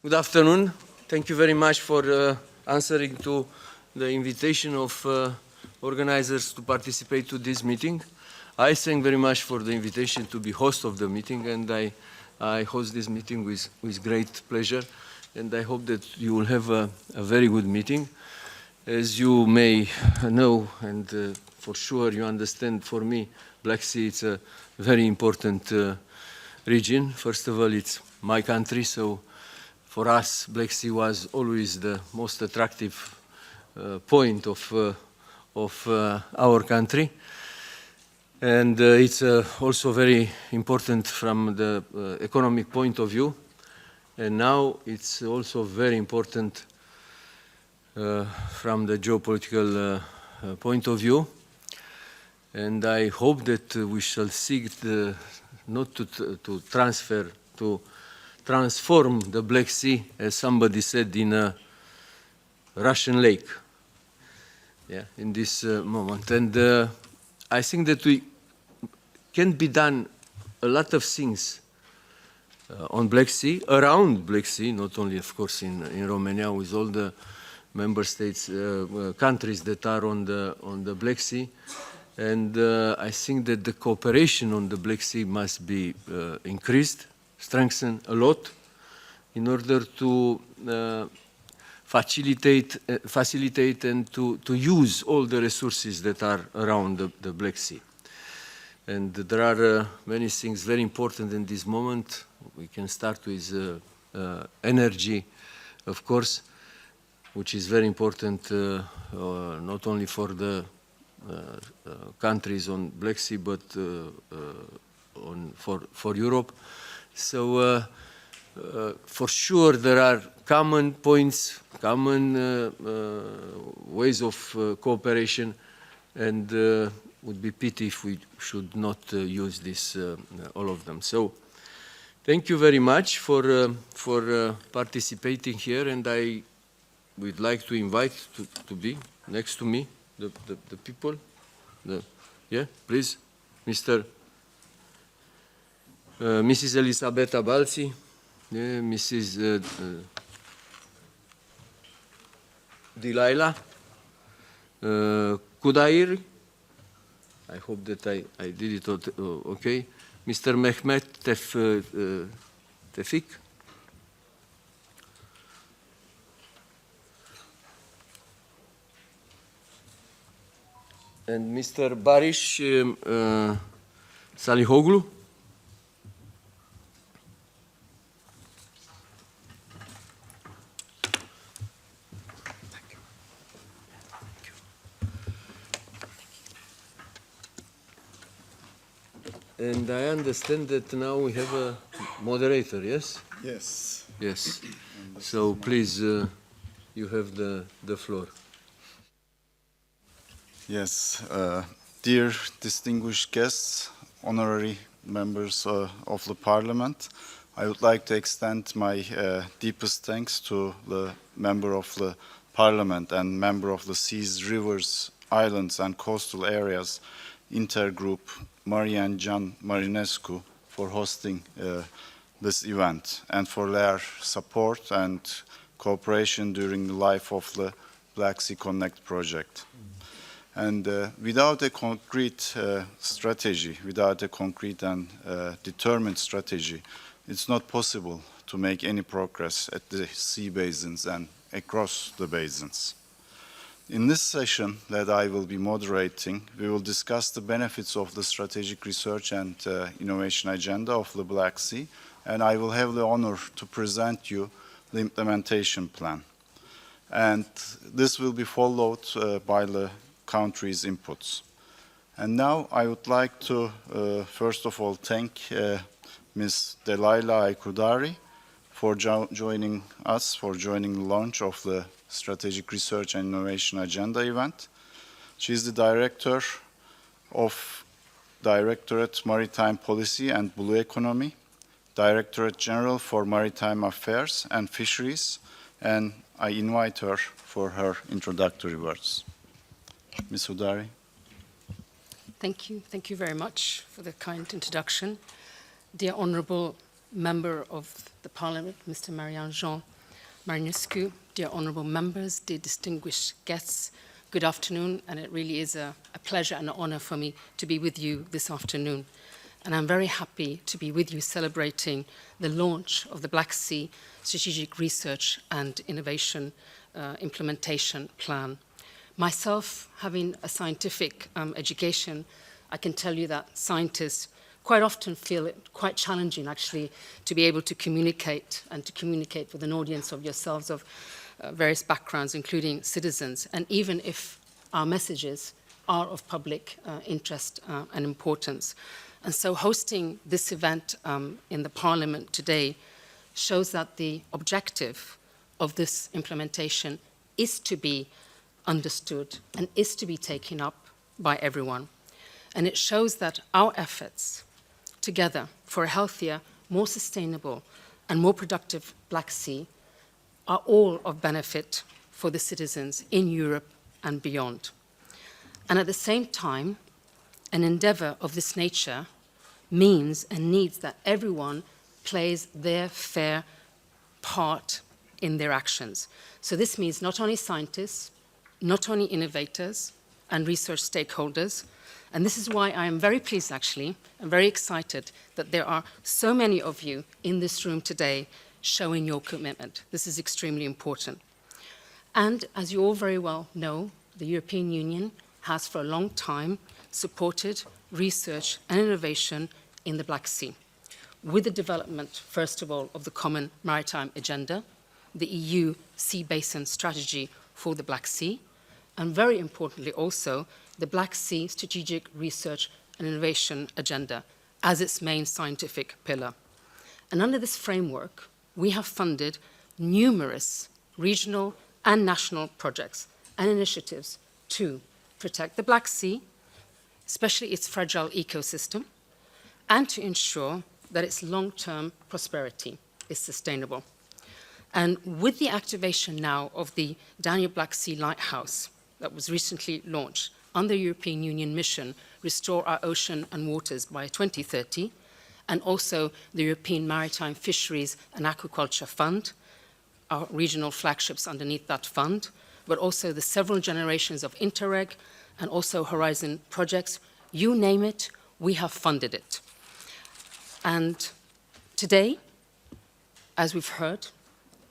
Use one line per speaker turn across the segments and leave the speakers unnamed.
Good afternoon. Thank you very much for answering to the invitation of organizers to participate to this meeting. I thank very much for the invitation to be host of the meeting, and I host this meeting with great pleasure, and I hope that you will have a very good meeting. As you may know, and for sure you understand, for me, Black Sea is a very important region. First of all, it's my country, so for us, Black Sea was always the most attractive point of our country. And it's also very important from the economic point of view. And now it's also very important from the geopolitical point of view. And I hope that we shall seek not to transform the Black Sea, as somebody said, in a Russian lake, in this moment. And I think that we can be done a lot of things on Black Sea, around Black Sea, not only, of course, in Romania, with all the member states, countries that are on the Black Sea. And I think that the cooperation on the Black Sea must be increased, strengthened a lot, in order to facilitate and to use all the resources that are around the Black Sea. And there are many things very important in this moment. We can start with energy, of course, which is very important not only for the countries on Black Sea, but for Europe. So for sure there are common points, common ways of cooperation, and would be pity if we should not use this, all of them. So thank you very much for participating here, and I would like to invite to be next to me the people. Please, Mrs. Elisabeta Balzi, Mrs. Delilah Kudair. I hope that I did it okay. Mr. Mehmet Tefik. And Mr. Barish Salihoglu. And I understand that now we have a moderator, yes?
Yes.
Yes. So please, you have the floor.
Yes. Dear distinguished guests, honorary members of the Parliament, I would like to extend my deepest thanks to the member of the Parliament and member of the Seas, Rivers, Islands and Coastal Areas Intergroup, Marian Can Marinescu, for hosting this event and for their support and cooperation during the life of the Black Sea Connect project. And without a concrete strategy, without a concrete and determined strategy, it's not possible to make any progress at the sea basins and across the basins. In this session that I will be moderating, we will discuss the benefits of the strategic research and innovation agenda of the Black Sea, and I will have the honor to present you the implementation plan. And this will be followed by the country's inputs. And now I would like to first of all thank Ms. Delilah Aykudari for joining us, for joining the launch of the Strategic Research and Innovation Agenda event. She is the Director of Directorate Maritime Policy and Blue Economy, Directorate General for Maritime Affairs and Fisheries, and I invite her for her introductory words. Ms. Udari.
Thank you. Thank you very much for the kind introduction. Dear honorable Member of the Parliament, Mr. Marian-Jean Marinescu, dear honourable members, dear distinguished guests, good afternoon, and it really is a pleasure and an honour for me to be with you this afternoon. And I'm very happy to be with you celebrating the launch of the Black Sea Strategic Research and Innovation Implementation Plan. Myself, having a scientific education, I can tell you that scientists quite often feel it quite challenging, actually, to be able to communicate with an audience of yourselves of various backgrounds, including citizens, and even if our messages are of public interest and importance. And so hosting this event in the Parliament today shows that the objective of this implementation is to be understood and is to be taken up by everyone. And it shows that our efforts together for a healthier, more sustainable and more productive Black Sea are all of benefit for the citizens in Europe and beyond. And at the same time, an endeavour of this nature means and needs that everyone plays their fair part in their actions. So this means not only scientists, not only innovators and research stakeholders, and this is why I am very pleased, actually, and very excited that there are so many of you in this room today showing your commitment. This is extremely important. And as you all very well know, the European Union has for a long time supported research and innovation in the Black Sea, with the development, first of all, of the Common Maritime Agenda, the EU Sea Basin Strategy for the Black Sea, and very importantly also, the Black Sea Strategic Research and Innovation Agenda as its main scientific pillar. And under this framework, we have funded numerous regional and national projects and initiatives to protect the Black Sea, especially its fragile ecosystem, and to ensure that its long-term prosperity is sustainable. And with the activation now of the Danube Black Sea Lighthouse that was recently launched under the European Union mission, Restore Our Ocean and Waters by 2030, and also the European Maritime Fisheries and Aquaculture Fund, our regional flagships underneath that fund, but also the several generations of Interreg and also Horizon projects, you name it, we have funded it. And today, as we've heard,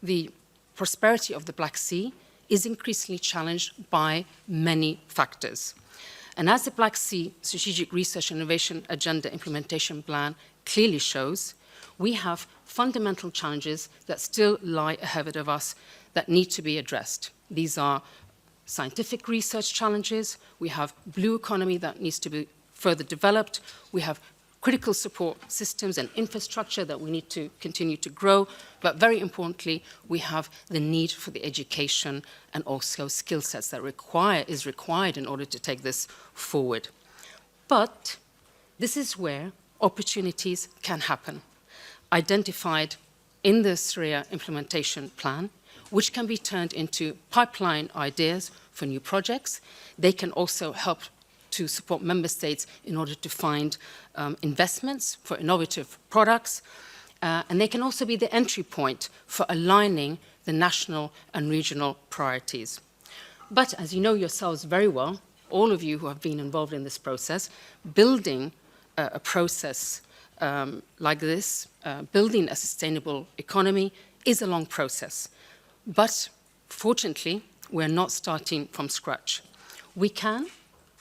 the prosperity of the Black Sea is increasingly challenged by many factors. And as the Black Sea Strategic Research and Innovation Agenda Implementation Plan clearly shows, we have fundamental challenges that still lie ahead of us that need to be addressed. These are scientific research challenges, we have blue economy that needs to be further developed, we have critical support systems and infrastructure that we need to continue to grow, but very importantly, we have the need for the education and also skill sets that is required in order to take this forward. But this is where opportunities can happen, identified in the SRIA implementation plan, which can be turned into pipeline ideas for new projects. They can also help to support member states in order to find investments for innovative products. And they can also be the entry point for aligning the national and regional priorities. But as you know yourselves very well, all of you who have been involved in this process, building a process like this, building a sustainable economy is a long process. But fortunately, we're not starting from scratch. We can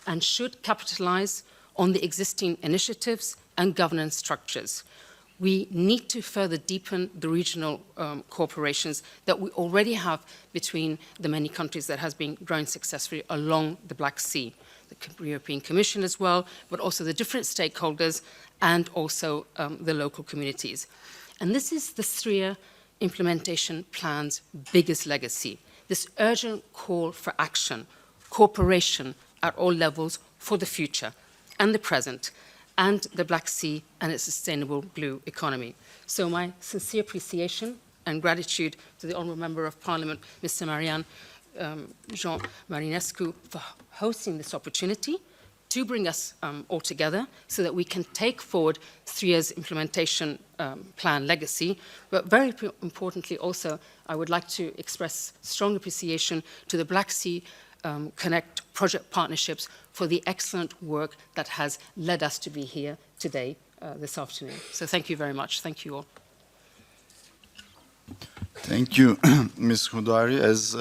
and should capitalize on the existing initiatives and governance structures. We need to further deepen the regional cooperations that we already have between the many countries that has been growing successfully along the Black Sea, the European Commission as well, but also the different stakeholders and also the local communities. And this is the SRIA implementation plan's biggest legacy, this urgent call for action, cooperation at all levels for the future and the present, and the Black Sea and its sustainable blue economy. So my sincere appreciation and gratitude to the Honourable Member of Parliament, Mr. Marian-Jean Marinescu, for hosting this opportunity to bring us all together so that we can take forward SRIA's implementation plan legacy. But very importantly also, I would like to express strong appreciation to the Black Sea Connect project partnerships for the excellent work that has led us to be here today, this afternoon. So thank you very much. Thank you all.
Thank you, Ms. Hudari. As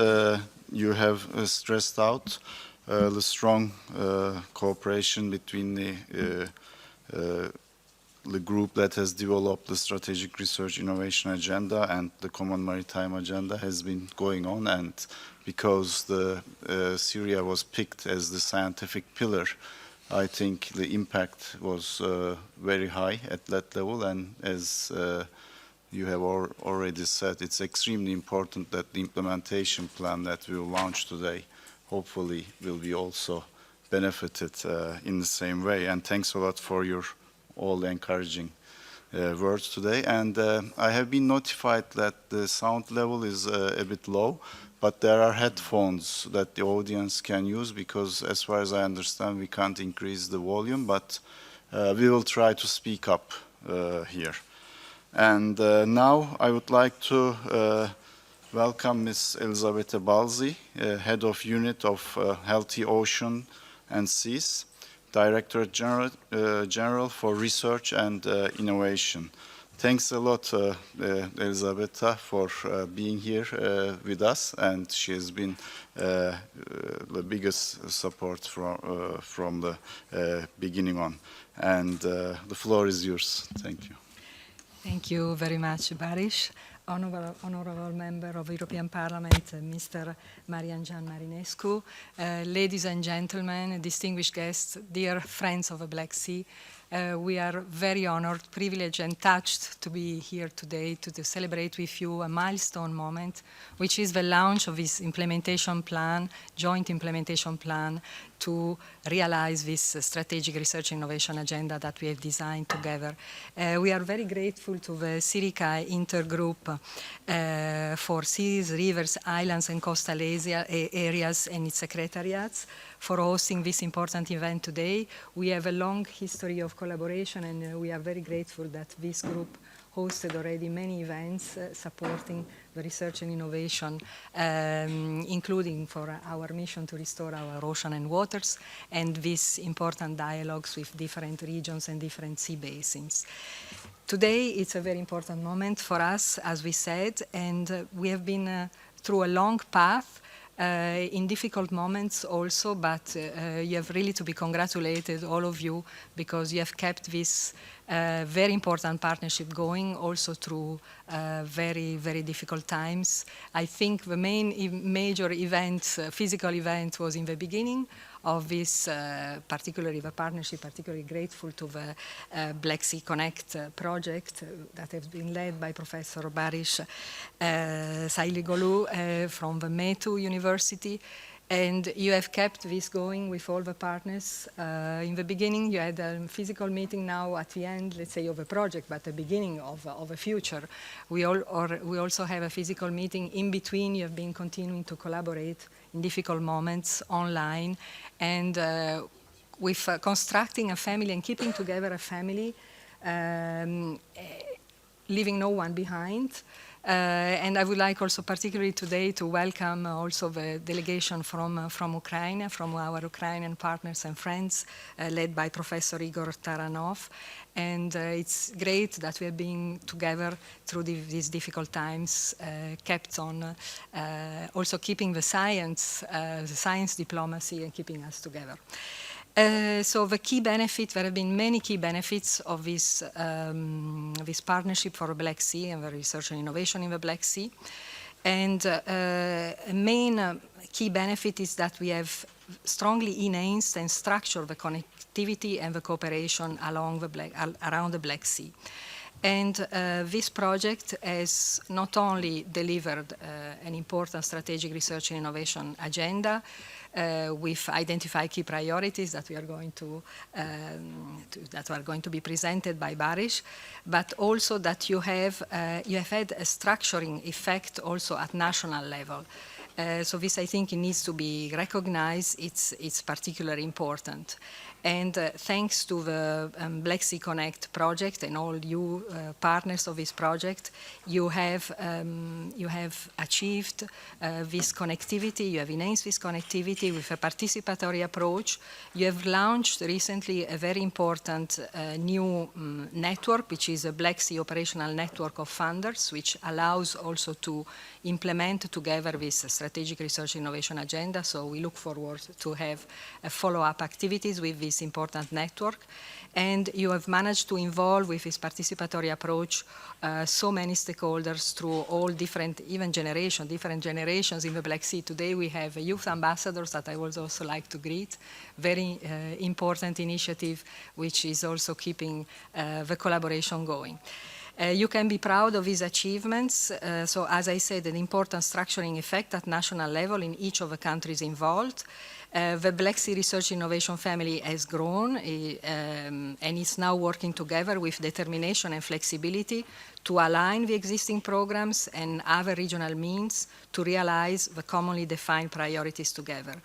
you have stressed out, the strong cooperation between the group that has developed the Strategic Research Innovation Agenda and the Common Maritime Agenda has been going on, and because the SRIA was picked as the scientific pillar, I think the impact was very high at that level, and as you have already said, it's extremely important that the implementation plan that we will launch today hopefully will be also benefited in the same way. And thanks a lot for your all encouraging words today. And I have been notified that the sound level is a bit low, but there are headphones that the audience can use, because as far as I understand, we can't increase the volume, but we will try to speak up here. And now I would like to welcome Ms. Elisabetta Balzi, Head of Unit of Healthy Ocean and Seas, Director General for Research and Innovation. Thanks a lot, Elisabetta, for being here with us, and she has been the biggest support from the beginning on. And the floor is yours. Thank you.
Thank you very much, Baris. Honorable Member of European Parliament, Mr. Marian-Jean Marinescu, ladies and gentlemen, distinguished guests, dear friends of the Black Sea, we are very honored, privileged and touched to be here today to celebrate with you a milestone moment, which is the launch of this implementation plan, joint implementation plan, to realize this strategic research innovation agenda that we have designed together. We are very grateful to the SRIA intergroup for seas, rivers, islands and coastal areas and its secretariats for hosting this important event today. We have a long history of collaboration, and we are very grateful that this group hosted already many events supporting the research and innovation, including for our mission to restore our ocean and waters, and these important dialogues with different regions and different sea basins. Today, it's a very important moment for us, as we said, and we have been through a long path, in difficult moments also, but you have really to be congratulated, all of you, because you have kept this very important partnership going also through very, very difficult times. I think the major event, physical event, was in the beginning of this, particularly the partnership, particularly grateful to the Black Sea Connect project that has been led by Professor Baris Sailigolu from the METU University. And you have kept this going with all the partners. In the beginning, you had a physical meeting. Now, at the end, let's say, of a project, but the beginning of a future, we also have a physical meeting. In between, you have been continuing to collaborate in difficult moments online, and with constructing a family and keeping together a family, leaving no one behind. And I would like also particularly today to welcome also the delegation from Ukraine, from our Ukrainian partners and friends, led by Professor Igor Taranov. And it's great that we have been together through these difficult times, kept on also keeping the science diplomacy and keeping us together. So the key benefit, there have been many key benefits of this, this partnership for the Black Sea and the research and innovation in the Black Sea. And a main key benefit is that we have strongly enhanced and structured the connectivity and the cooperation around the Black Sea. And this project has not only delivered an important strategic research and innovation agenda, we've identified key priorities that we are going that are going to be presented by Baris, but also that you have had a structuring effect also at national level. So this, I think, it needs to be recognized. It's particularly important. And thanks to the Black Sea Connect project and all you partners of this project, you have achieved this connectivity, you have enhanced this connectivity with a participatory approach. You have launched recently a very important new network, which is a Black Sea operational network of funders, which allows also to implement together this strategic research innovation agenda. So we look forward to have follow-up activities with this important network. And you have managed to involve with this participatory approach so many stakeholders through all different, even different generations in the Black Sea. Today we have youth ambassadors that I would also like to greet. Very important initiative, which is also keeping the collaboration going. You can be proud of these achievements. So as I said, an important structuring effect at national level in each of the countries involved. The Black Sea Research Innovation family has grown and is now working together with determination and flexibility to align the existing programs and other regional means to realize the commonly defined priorities together.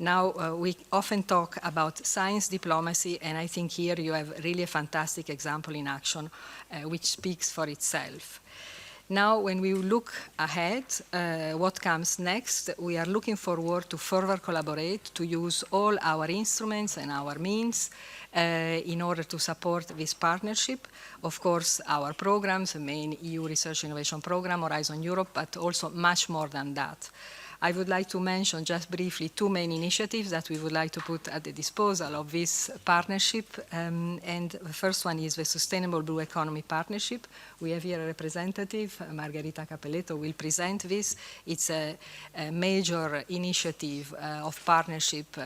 Now, we often talk about science diplomacy, and I think here you have really a fantastic example in action, which speaks for itself. Now, when we look ahead, what comes next, we are looking forward to further collaborate, to use all our instruments and our means in order to support this partnership. Of course, our programs, the main EU Research Innovation Program, Horizon Europe, but also much more than that. I would like to mention just briefly two main initiatives that we would like to put at the disposal of this partnership. And the first one is the Sustainable Blue Economy Partnership. We have here a representative, Margherita Capelletto, will present this. It's a major initiative of partnership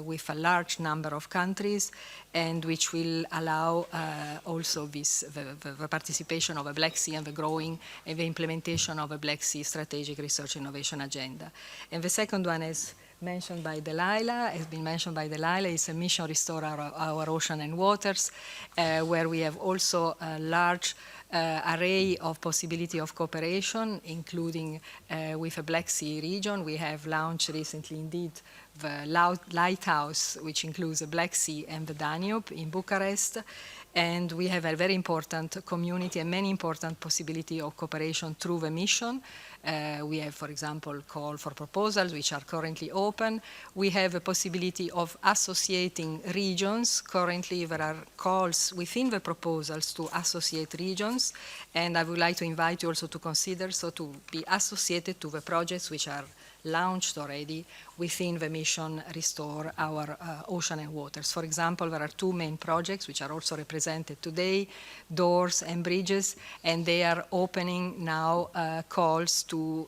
with a large number of countries, and which will allow also the participation of a Black Sea and the growing and the implementation of a Black Sea Strategic Research Innovation Agenda. And the second one is mentioned by Delilah, has been mentioned by Delilah, is a mission Restore Our Ocean and Waters, where we have also a large array of possibility of cooperation, including with a Black Sea region. We have launched recently indeed the Lighthouse, which includes the Black Sea and the Danube in Bucharest. And we have a very important community and many important possibility of cooperation through the mission. We have, for example, call for proposals, which are currently open. We have a possibility of associating regions. Currently, there are calls within the proposals to associate regions. And I would like to invite you also to consider, so to be associated to the projects which are launched already within the mission Restore Our Ocean and Waters. For example, there are two main projects which are also represented today, Doors and Bridges, and they are opening now calls to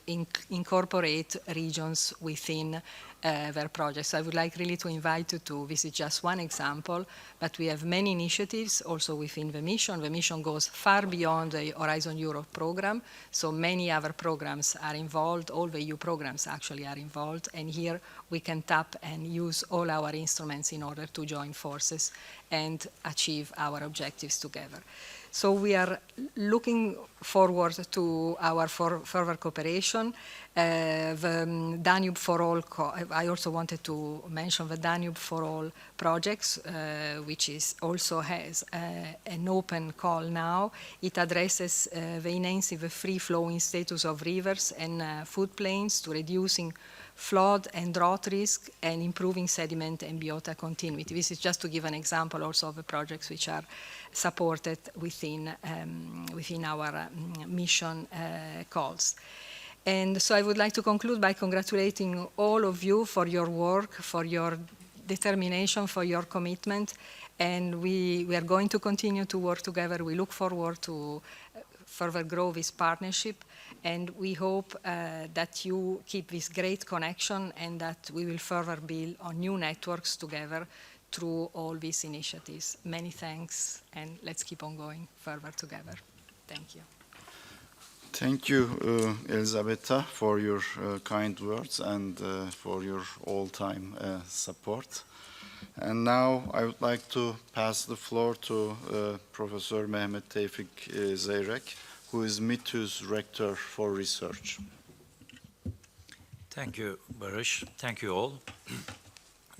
incorporate regions within their projects. So I would like really to invite you to visit just one example, but we have many initiatives also within the mission. The mission goes far beyond the Horizon Europe program, so many other programs are involved, all the EU programs actually are involved, and here we can tap and use all our instruments in order to join forces and achieve our objectives together. So we are looking forward to our further cooperation. The Danube for All, I also wanted to mention the Danube for All projects, which is also has an open call now. It addresses the enhancing the free-flowing status of rivers and floodplains to reducing flood and drought risk and improving sediment and biota continuity. This is just to give an example also of the projects which are supported within our mission calls. And so I would like to conclude by congratulating all of you for your work, for your determination, for your commitment, and we are going to continue to work together. We look forward to further grow this partnership, and we hope that you keep this great connection and that we will further build on new networks together through all these initiatives. Many thanks, and let's keep on going further together. Thank you.
Thank you, Elisabetta, for your kind words and for your all-time support. And now I would like to pass the floor to Professor Mehmet Tevfik Zeyrek, who is MITU's Rector for Research.
Thank you, Barış. Thank you all.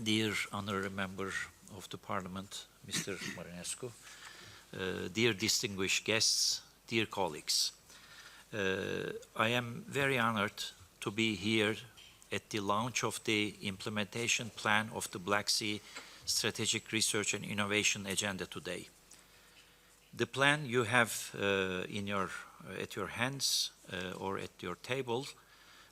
Dear honorary member of the Parliament, Mr. Marinescu, dear distinguished guests, dear colleagues. I am very honored to be here at the launch of the implementation plan of the Black Sea Strategic Research and Innovation Agenda today. The plan you have at your hands or at your table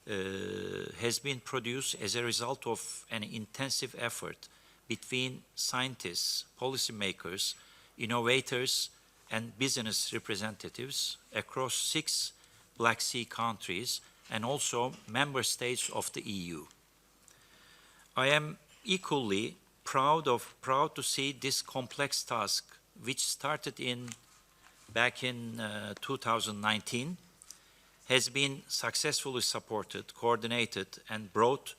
has been produced as a result of an intensive effort between scientists, policymakers, innovators, and business representatives across 6 Black Sea countries and also member states of the EU. I am equally proud to see this complex task, which started back in 2019, has been successfully supported, coordinated, and brought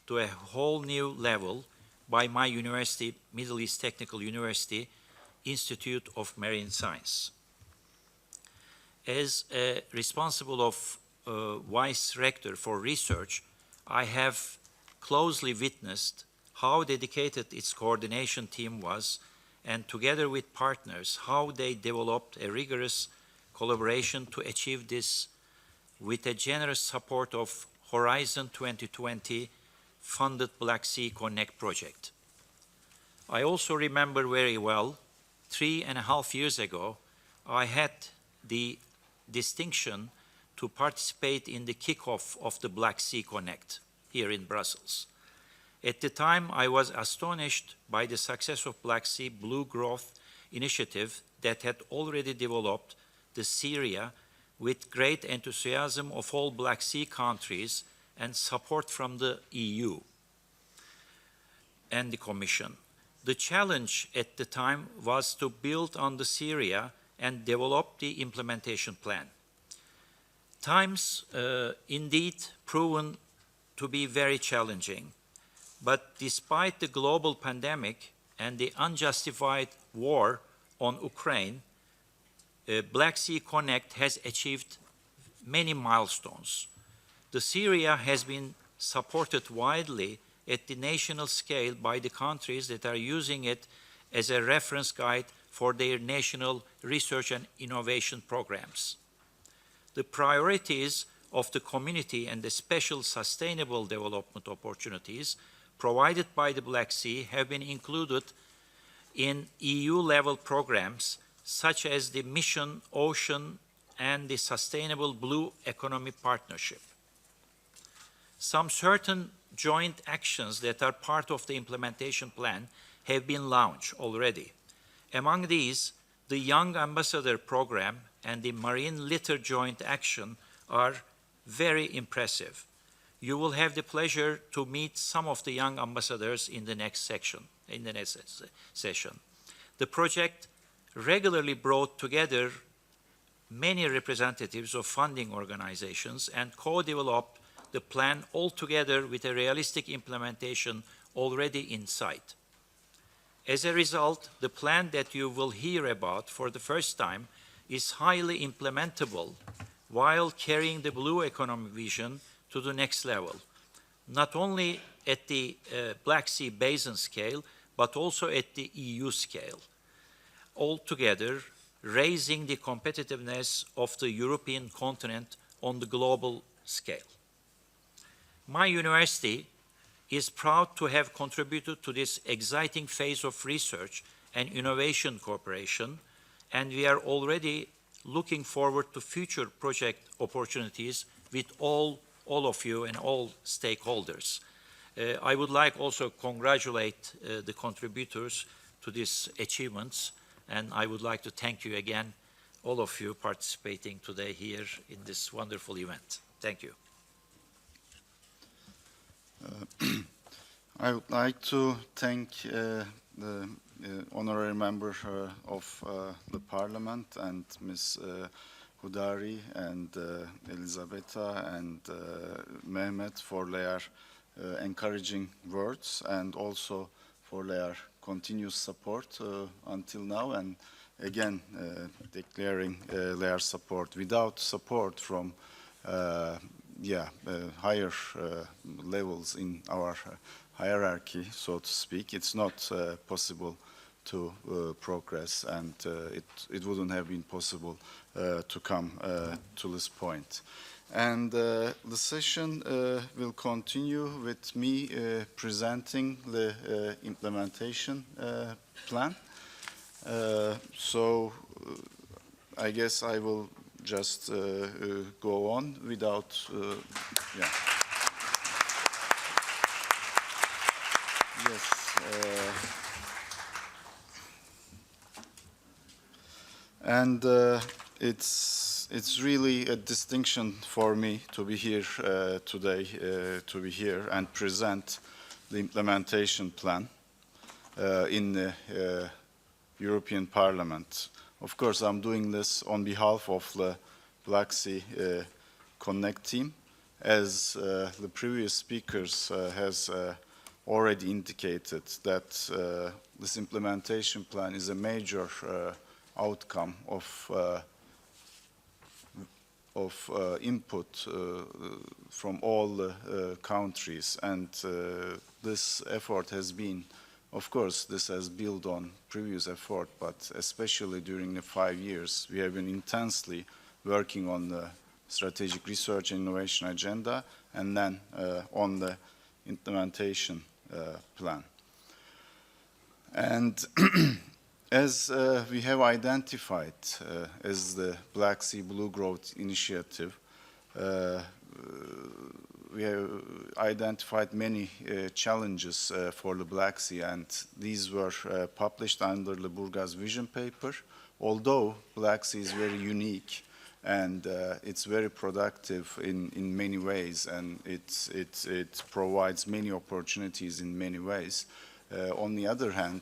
to a whole new level by my university, Middle East Technical University, Institute of Marine Science. As a responsible of Vice Rector for Research, I have closely witnessed how dedicated its coordination team was, and together with partners, how they developed a rigorous collaboration to achieve this with a generous support of Horizon 2020 funded Black Sea Connect project. I also remember very well, 3.5 years ago, I had the distinction to participate in the kickoff of the Black Sea Connect here in Brussels. At the time, I was astonished by the success of Black Sea Blue Growth Initiative that had already developed the SRIA with great enthusiasm of all Black Sea countries and support from the EU and the Commission. The challenge at the time was to build on the SRIA and develop the implementation plan. Times indeed proven to be very challenging, but despite the global pandemic and the unjustified war on Ukraine, Black Sea Connect has achieved many milestones. The SRIA has been supported widely at the national scale by the countries that are using it as a reference guide for their national research and innovation programs. The priorities of the community and the special sustainable development opportunities provided by the Black Sea have been included in EU-level programs such as the Mission Ocean and the Sustainable Blue Economy Partnership. Some certain joint actions that are part of the implementation plan have been launched already. Among these, the Young Ambassador Program and the Marine Litter Joint Action are very impressive. You will have the pleasure to meet some of the young ambassadors in the next session. The project regularly brought together many representatives of funding organizations and co-developed the plan altogether with a realistic implementation already in sight. As a result, the plan that you will hear about for the first time is highly implementable while carrying the blue economy vision to the next level, not only at the Black Sea Basin scale, but also at the EU scale, altogether raising the competitiveness of the European continent on the global scale. My university is proud to have contributed to this exciting phase of research and innovation cooperation, and we are already looking forward to future project opportunities with all of you and all stakeholders. I would like also to congratulate the contributors to these achievements, and I would like to thank you again, all of you participating today here in this wonderful event. Thank you.
I would like to thank the honorary member of the Parliament and Ms. Hudari and Elisabetta and Mehmet for their encouraging words and also for their continuous support until now, and again declaring their support. Without support from higher levels in our hierarchy, so to speak, it's not possible to progress, and it wouldn't have been possible to come to this point. And the session will continue with me presenting the implementation plan. So I guess I will just go on without, yeah. Yes. And it's really a distinction for me to be here today, to be here and present the implementation plan in the European Parliament. Of course, I'm doing this on behalf of the Black Sea Connect team, as the previous speakers has already indicated that this implementation plan is a major outcome of input from all the countries, and this effort has been, of course, this has built on previous effort, but especially during the 5 years, we have been intensely working on the strategic research and innovation agenda, and then on the implementation plan. And as we have identified as the Black Sea Blue Growth Initiative, we have identified many challenges for the Black Sea, and these were published under the Burgas Vision Paper. Although Black Sea is very unique and it's very productive in many ways, and it provides many opportunities in many ways. On the other hand,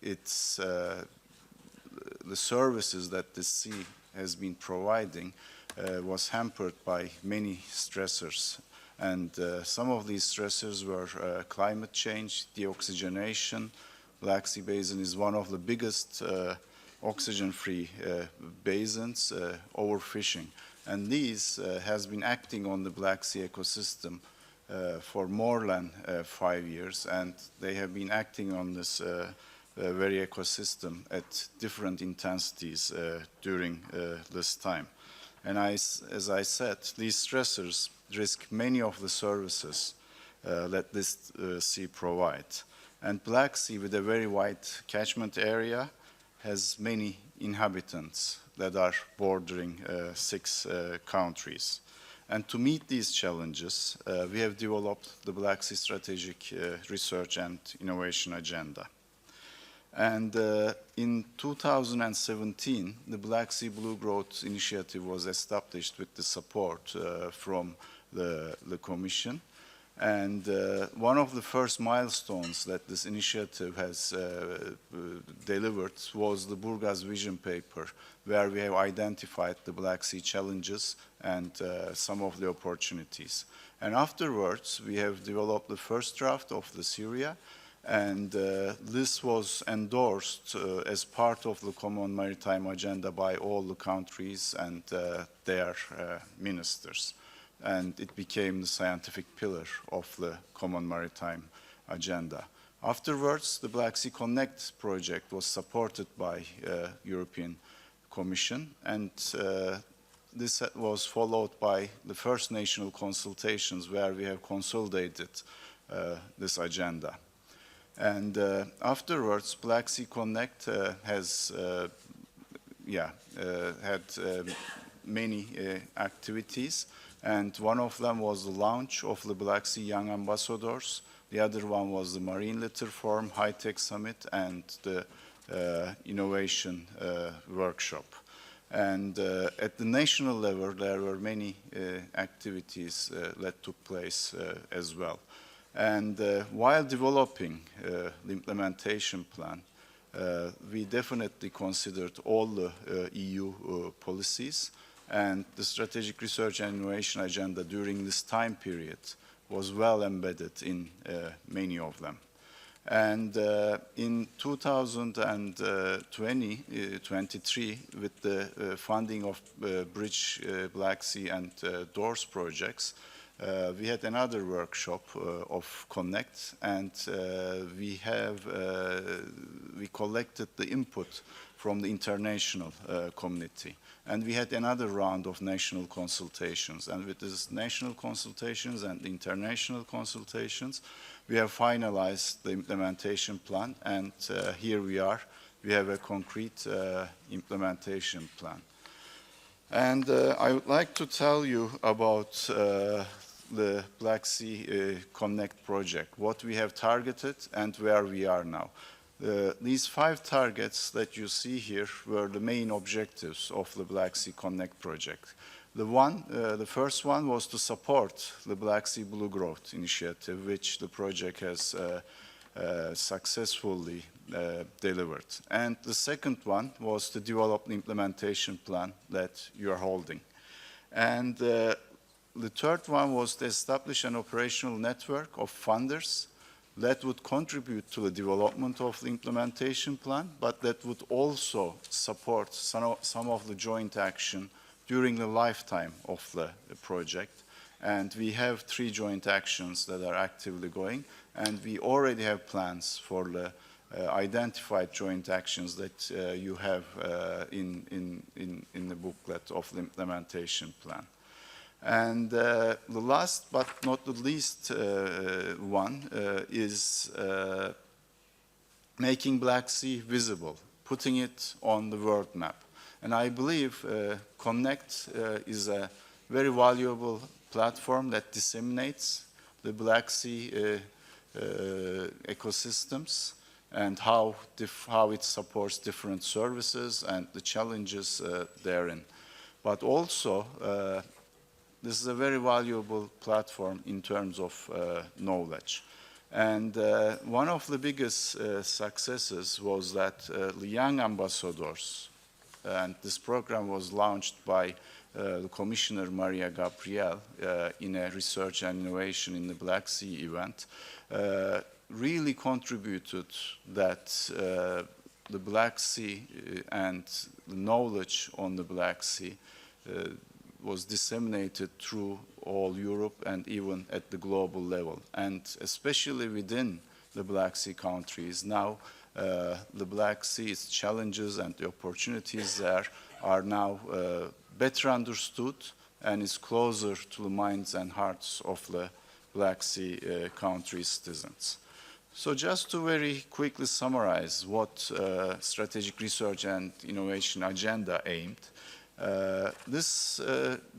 the services that the sea has been providing was hampered by many stressors. And some of these stressors were climate change, deoxygenation. Black Sea Basin is one of the biggest oxygen-free basins, overfishing. And these has been acting on the Black Sea ecosystem for more than 5 years, and they have been acting on this very ecosystem at different intensities during this time. And as I said, these stressors risk many of the services that this sea provides. And Black Sea, with a very wide catchment area, has many inhabitants that are bordering 6 countries. And to meet these challenges, we have developed the Black Sea Strategic Research and Innovation Agenda. And in 2017, the Black Sea Blue Growth Initiative was established with the support from the Commission. And one of the first milestones that this initiative has delivered was the Burgas Vision Paper, where we have identified the Black Sea challenges and some of the opportunities. And afterwards, we have developed the first draft of the SRIA, and this was endorsed as part of the Common Maritime Agenda by all the countries and their ministers. And it became the scientific pillar of the Common Maritime Agenda. Afterwards, the Black Sea Connect project was supported by European Commission, and this was followed by the first national consultations where we have consolidated this agenda. And afterwards, Black Sea Connect has had many activities, and one of them was the launch of the Black Sea Young Ambassadors. The other one was the Marine Litter Forum, High Tech Summit, and the Innovation Workshop. And at the national level, there were many activities that took place as well. And while developing the implementation plan, we definitely considered all the EU policies, and the Strategic Research and Innovation Agenda during this time period was well embedded in many of them. And in 2023, with the funding of Bridge, Black Sea, and Doors projects, we had another workshop of Connect, and we collected the input from the international community. And we had another round of national consultations. And with these national consultations and international consultations, we have finalized the implementation plan. And here we are. We have a concrete implementation plan. And I would like to tell you about the Black Sea Connect project, what we have targeted and where we are now. These 5 targets that you see here were the main objectives of the Black Sea Connect project. The first one was to support the Black Sea Blue Growth Initiative, which the project has successfully delivered. And the second one was to develop the implementation plan that you are holding. And the third one was to establish an operational network of funders that would contribute to the development of the implementation plan, but that would also support some of the joint action during the lifetime of the project. And we have 3 joint actions that are actively going, and we already have plans for the identified joint actions that you have in the booklet of the implementation plan. And the last but not the least one is making Black Sea visible, putting it on the world map. And I believe Connect is a very valuable platform that disseminates the Black Sea ecosystems and how it supports different services and the challenges therein. But also, this is a very valuable platform in terms of knowledge. And one of the biggest successes was that the young ambassadors, and this program was launched by the Commissioner Maria Gabriel in a research and innovation in the Black Sea event, really contributed that the Black Sea and the knowledge on the Black Sea was disseminated through all Europe and even at the global level. And especially within the Black Sea countries, now the Black Sea, its challenges and the opportunities there are now better understood and is closer to the minds and hearts of the Black Sea country citizens. So just to very quickly summarize what strategic research and innovation agenda aimed, this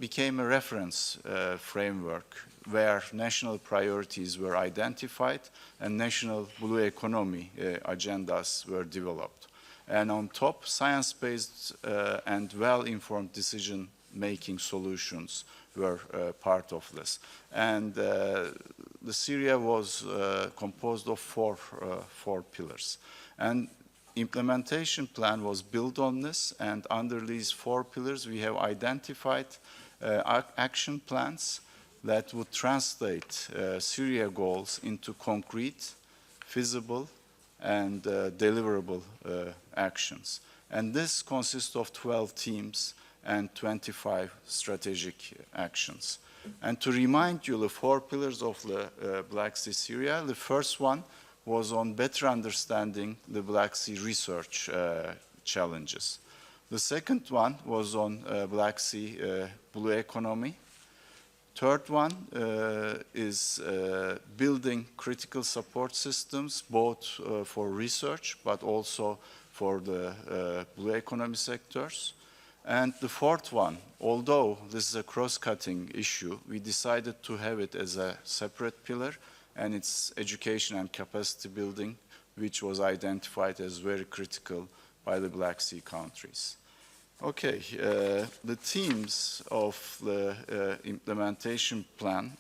became a reference framework where national priorities were identified and national blue economy agendas were developed. And on top, science-based and well-informed decision-making solutions were part of this. And the SRIA was composed of four pillars. And implementation plan was built on this, and under these 4 pillars we have identified action plans that would translate SRIA goals into concrete, feasible, and deliverable actions. And this consists of 12 teams and 25 strategic actions. And to remind you, the 4 pillars of the Black Sea SRIA, the first one was on better understanding the Black Sea research challenges. The second one was on Black Sea blue economy. Third one is building critical support systems, both for research, but also for the blue economy sectors. And the fourth one, although this is a cross-cutting issue, we decided to have it as a separate pillar, and it's education and capacity building, which was identified as very critical by the Black Sea countries. Okay, the themes of the implementation plan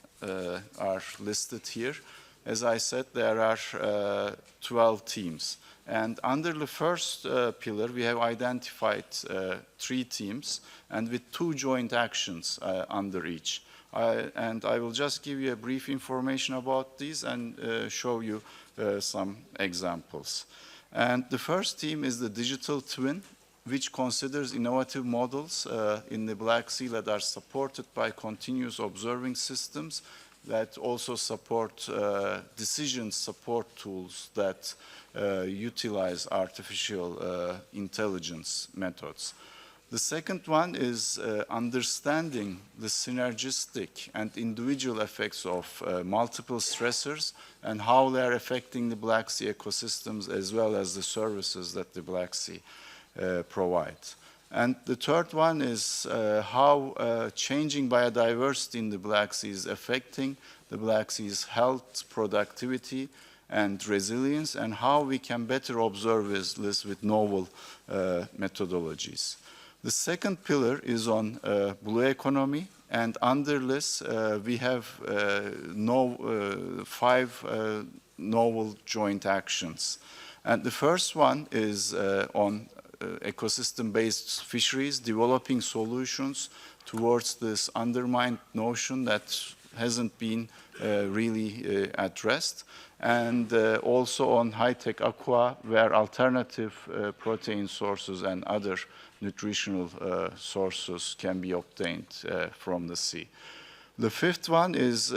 are listed here. As I said, there are 12 themes. And under the first pillar, we have identified 3 themes, and with 2 joint actions under each. And I will just give you a brief information about these and show you some examples. And the first theme is the digital twin, which considers innovative models in the Black Sea that are supported by continuous observing systems that also support decision support tools that utilize artificial intelligence methods. The second one is understanding the synergistic and individual effects of multiple stressors and how they are affecting the Black Sea ecosystems as well as the services that the Black Sea provides. And the third one is how changing biodiversity in the Black Sea is affecting the Black Sea's health, productivity, and resilience, and how we can better observe this with novel methodologies. The second pillar is on blue economy, and under this we have 5 novel joint actions. And the first one is on ecosystem-based fisheries, developing solutions towards this undermined notion that hasn't been really addressed, and also on high-tech aqua, where alternative protein sources and other nutritional sources can be obtained from the sea. The fifth one is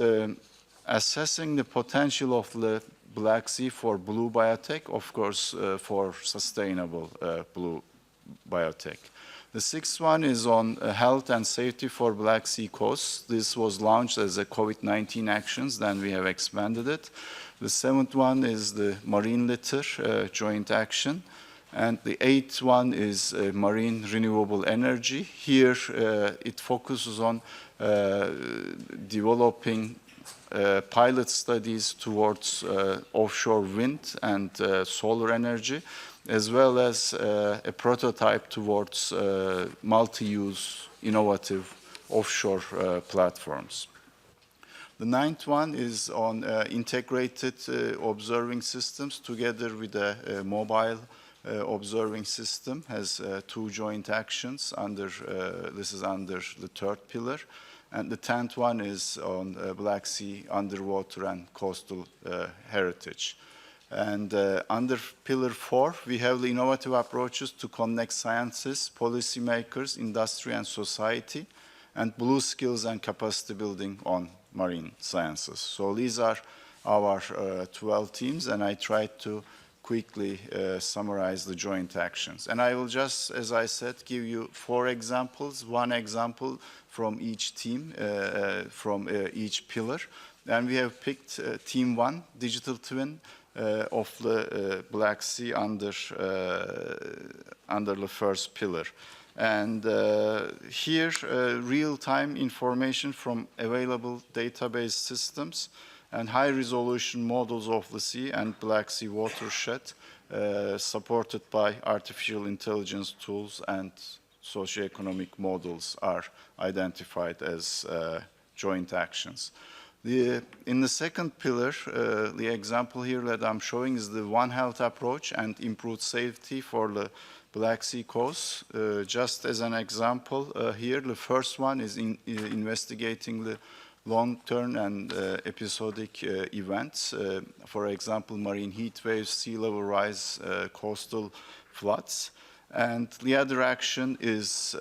assessing the potential of the Black Sea for blue biotech, of course, for sustainable blue biotech. The sixth one is on health and safety for Black Sea coasts. This was launched as a COVID-19 actions, then we have expanded it. The seventh one is the marine litter joint action. And the eighth one is marine renewable energy. Here it focuses on developing pilot studies towards offshore wind and solar energy, as well as a prototype towards multi-use innovative offshore platforms. The ninth one is on integrated observing systems together with a mobile observing system, has 2 joint actions under, this is under the third pillar. And the 10th one is on Black Sea underwater and coastal heritage. And under pillar 4, we have the innovative approaches to connect scientists, policymakers, industry and society, and blue skills and capacity building on marine sciences. So these are our 12 teams, and I tried to quickly summarize the joint actions. And I will just, as I said, give you 4 examples, 1 example from each team, from each pillar. And we have picked Team 1, Digital Twin, of the Black Sea under the first pillar. And here, real-time information from available database systems and high-resolution models of the sea and Black Sea watershed, supported by artificial intelligence tools and socioeconomic models, are identified as joint actions. In the second pillar, the example here that I'm showing is the One Health approach and improved safety for the Black Sea coast. Just as an example here, the first one is investigating the long-term and episodic events. For example, marine heat waves, sea level rise, coastal floods. And the other action is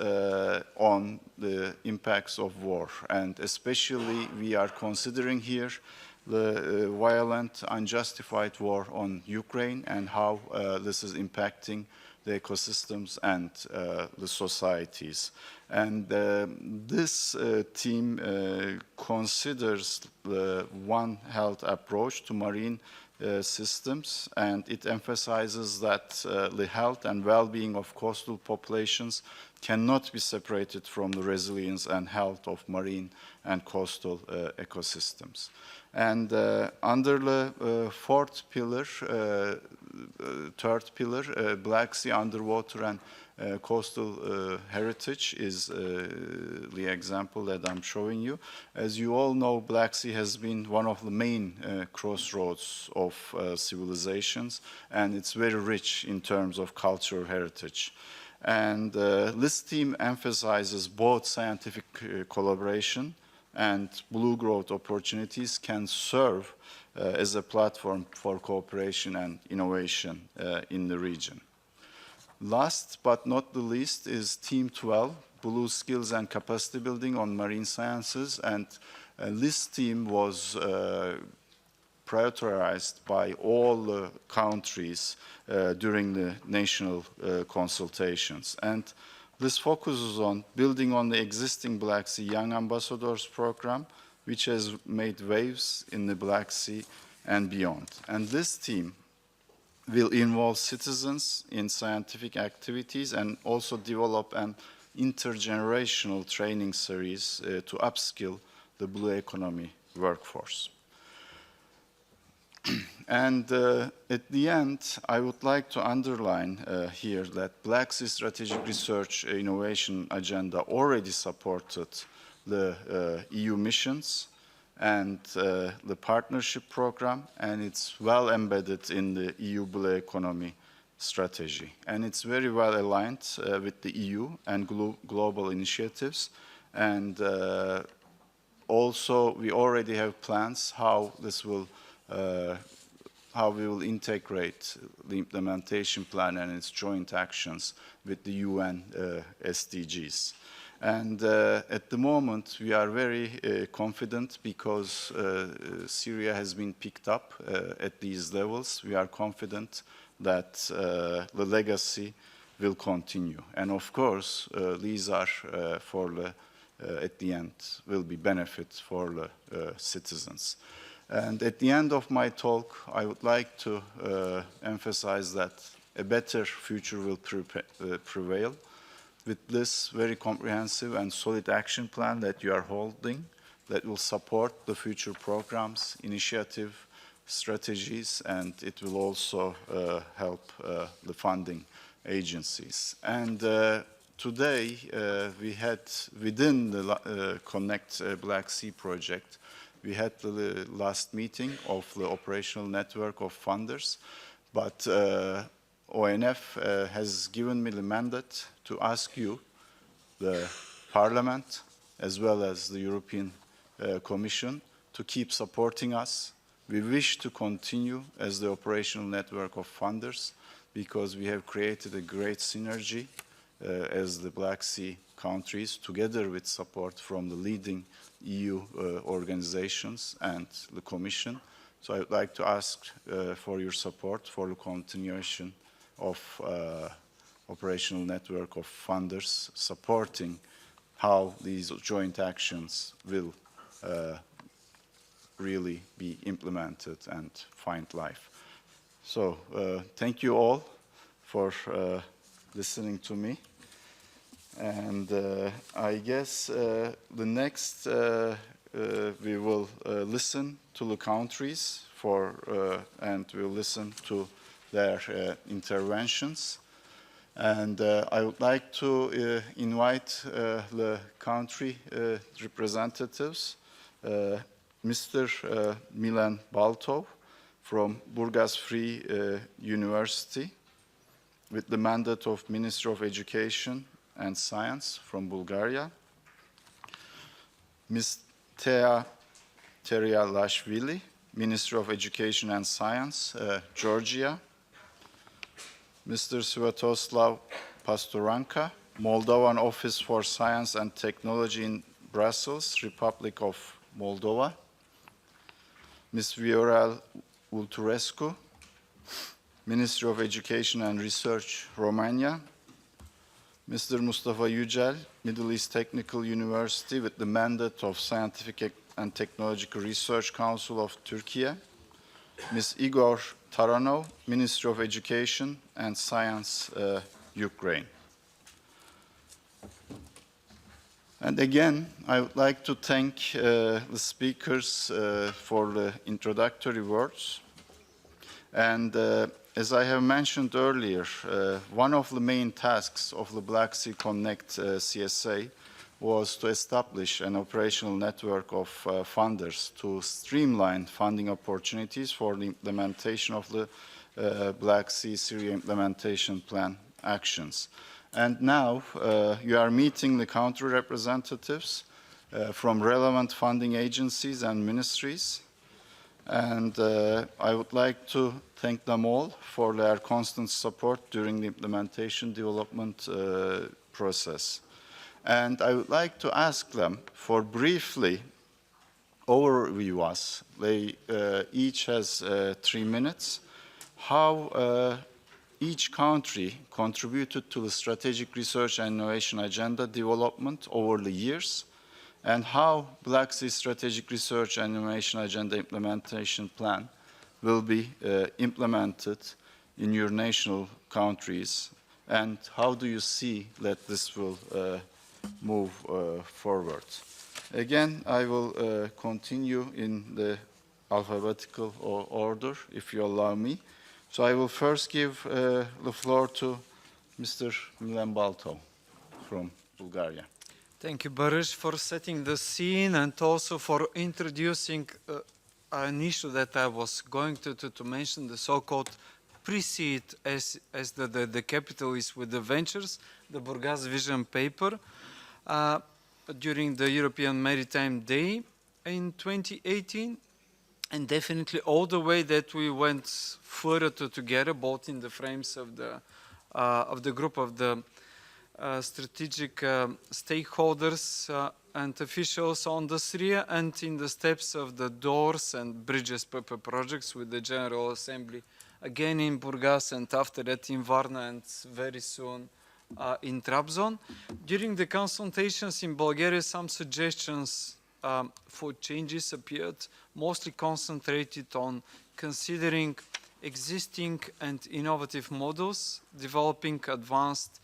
on the impacts of war. And especially we are considering here the violent, unjustified war on Ukraine and how this is impacting the ecosystems and the societies. And this team considers the One Health approach to marine systems, and it emphasizes that the health and well-being of coastal populations cannot be separated from the resilience and health of marine and coastal ecosystems. And under the fourth pillar, third pillar, Black Sea underwater and coastal heritage is the example that I'm showing you. As you all know, Black Sea has been one of the main crossroads of civilizations, and it's very rich in terms of cultural heritage. And this team emphasizes both scientific collaboration and blue growth opportunities can serve as a platform for cooperation and innovation in the region. Last but not the least is Team 12, Blue Skills and Capacity Building on Marine Sciences, and this team was prioritized by all countries during the national consultations. And this focuses on building on the existing Black Sea Young Ambassadors program, which has made waves in the Black Sea and beyond. And this team will involve citizens in scientific activities and also develop an intergenerational training series to upskill the blue economy workforce. And at the end, I would like to underline here that Black Sea Strategic Research Innovation Agenda already supported the EU missions and the partnership program, and it's well embedded in the EU blue economy strategy. And it's very well aligned with the EU and global initiatives. And also, we already have plans how this will how we will integrate the implementation plan and its joint actions with the UN SDGs. And at the moment, we are very confident because SRIA has been picked up at these levels. We are confident that the legacy will continue. And of course, these are for the, at the end, will be benefits for the citizens. And at the end of my talk, I would like to emphasize that a better future will prevail with this very comprehensive and solid action plan that you are holding that will support the future programs, initiative, strategies, and it will also help the funding agencies. And today we had, within the Connect Black Sea project, we had the last meeting of the operational network of funders, but ONF has given me the mandate to ask you, the Parliament, as well as the European Commission, to keep supporting us. We wish to continue as the operational network of funders because we have created a great synergy as the Black Sea countries, together with support from the leading EU organizations and the Commission. So I would like to ask for your support for the continuation of operational network of funders supporting how these joint actions will really be implemented and find life. So thank you all for listening to me. And I guess the next we will listen to the countries for and we'll listen to their interventions. And I would like to invite the country representatives, Mr. Milan Baltov from Burgas Free University with the mandate of Minister of Education and Science from Bulgaria, Ms. Tea Terialashvili, Minister of Education and Science, Georgia, Mr. Svetoslav Pastoranka, Moldovan Office for Science and Technology in Brussels, Republic of Moldova, Ms. Viorel Vulturescu, Minister of Education and Research, Romania, Mr. Mustafa Yücel, Middle East Technical University with the mandate of Scientific and Technological Research Council of Turkey, Ms. Igor Taranov, Minister of Education and Science, Ukraine. And again, I would like to thank the speakers for the introductory words. And as I have mentioned earlier, one of the main tasks of the Black Sea Connect CSA was to establish an operational network of funders to streamline funding opportunities for the implementation of the Black Sea SRIA implementation plan actions. And now you are meeting the country representatives from relevant funding agencies and ministries. And I would like to thank them all for their constant support during the implementation development process. And I would like to ask them for briefly overview us. They each has 3 minutes. How each country contributed to the strategic research and innovation agenda development over the years, and how Black Sea Strategic Research and Innovation Agenda Implementation Plan will be implemented in your national countries, and how do you see that this will move forward? Again, I will continue in the alphabetical order, if you allow me. So I will first give the floor to Mr. Milan Balto from Bulgaria.
Thank you, Boris, for setting the scene and also for introducing an issue that I was going to mention, the so-called pre-seed as the capital is with the ventures, the Burgas Vision paper, during the European Maritime Day in 2018. And definitely all the way that we went further together, both in the frames of the group of the strategic stakeholders and officials on the SRIA, and in the steps of the doors and bridges projects with the General Assembly, again in Burgas, and after that in Varna, and very soon in Trabzon. During the consultations in Bulgaria, some suggestions for changes appeared, mostly concentrated on considering existing and innovative models, developing advanced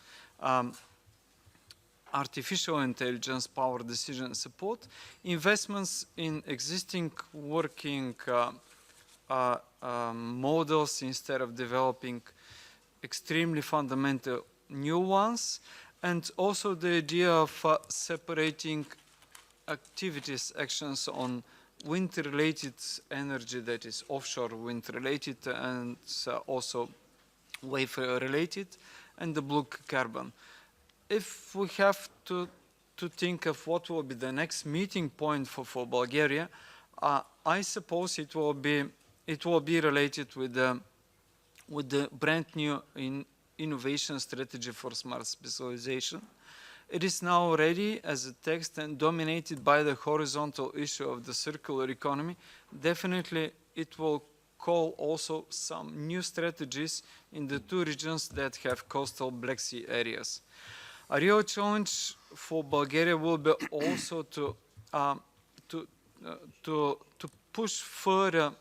artificial intelligence power decision support, investments in existing working models instead of developing extremely fundamental new ones, and also the idea of separating activities, actions on wind-related energy, that is offshore wind-related, and also wave-related, and the blue carbon. If we have to think of what will be the next meeting point for Bulgaria, I suppose it will be related with the brand new innovation strategy for smart specialization. It is now ready as a text and dominated by the horizontal issue of the circular economy. Definitely it will call also some new strategies in the 2 regions that have coastal Black Sea areas. A real challenge for Bulgaria will be also to push further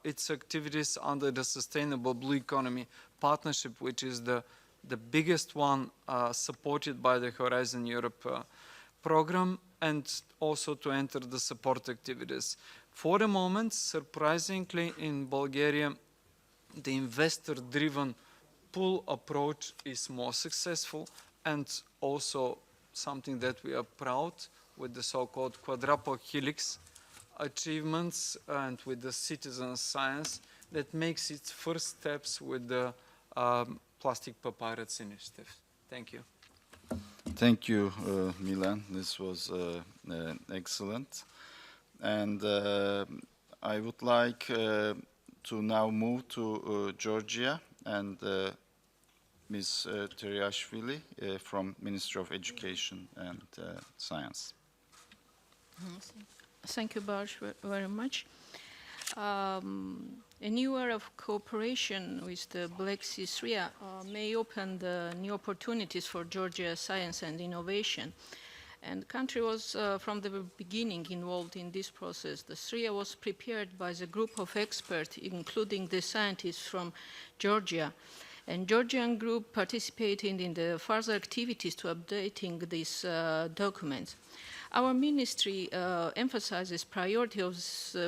its activities under the Sustainable Blue Economy Partnership, which is the biggest one supported by the Horizon Europe program, and also to enter the support activities. For the moment, surprisingly, in Bulgaria, the investor-driven pull approach is more successful, and also something that we are proud with the so-called quadruple helix achievements and with the citizen science that makes its first steps with the Plastic Papyrus Initiative. Thank you.
Thank you, Milan. This was excellent. And I would like to now move to Georgia and Ms. Teriashvili from Ministry of Education and Science.
Thank you, Barış, very much. A new era of cooperation with the Black Sea SRIA may open the new opportunities for Georgia science and innovation. And the country was from the beginning involved in this process. The SRIA was prepared by the group of experts, including the scientists from Georgia. And Georgian group participated in the further activities to updating these documents. Our ministry emphasizes priority of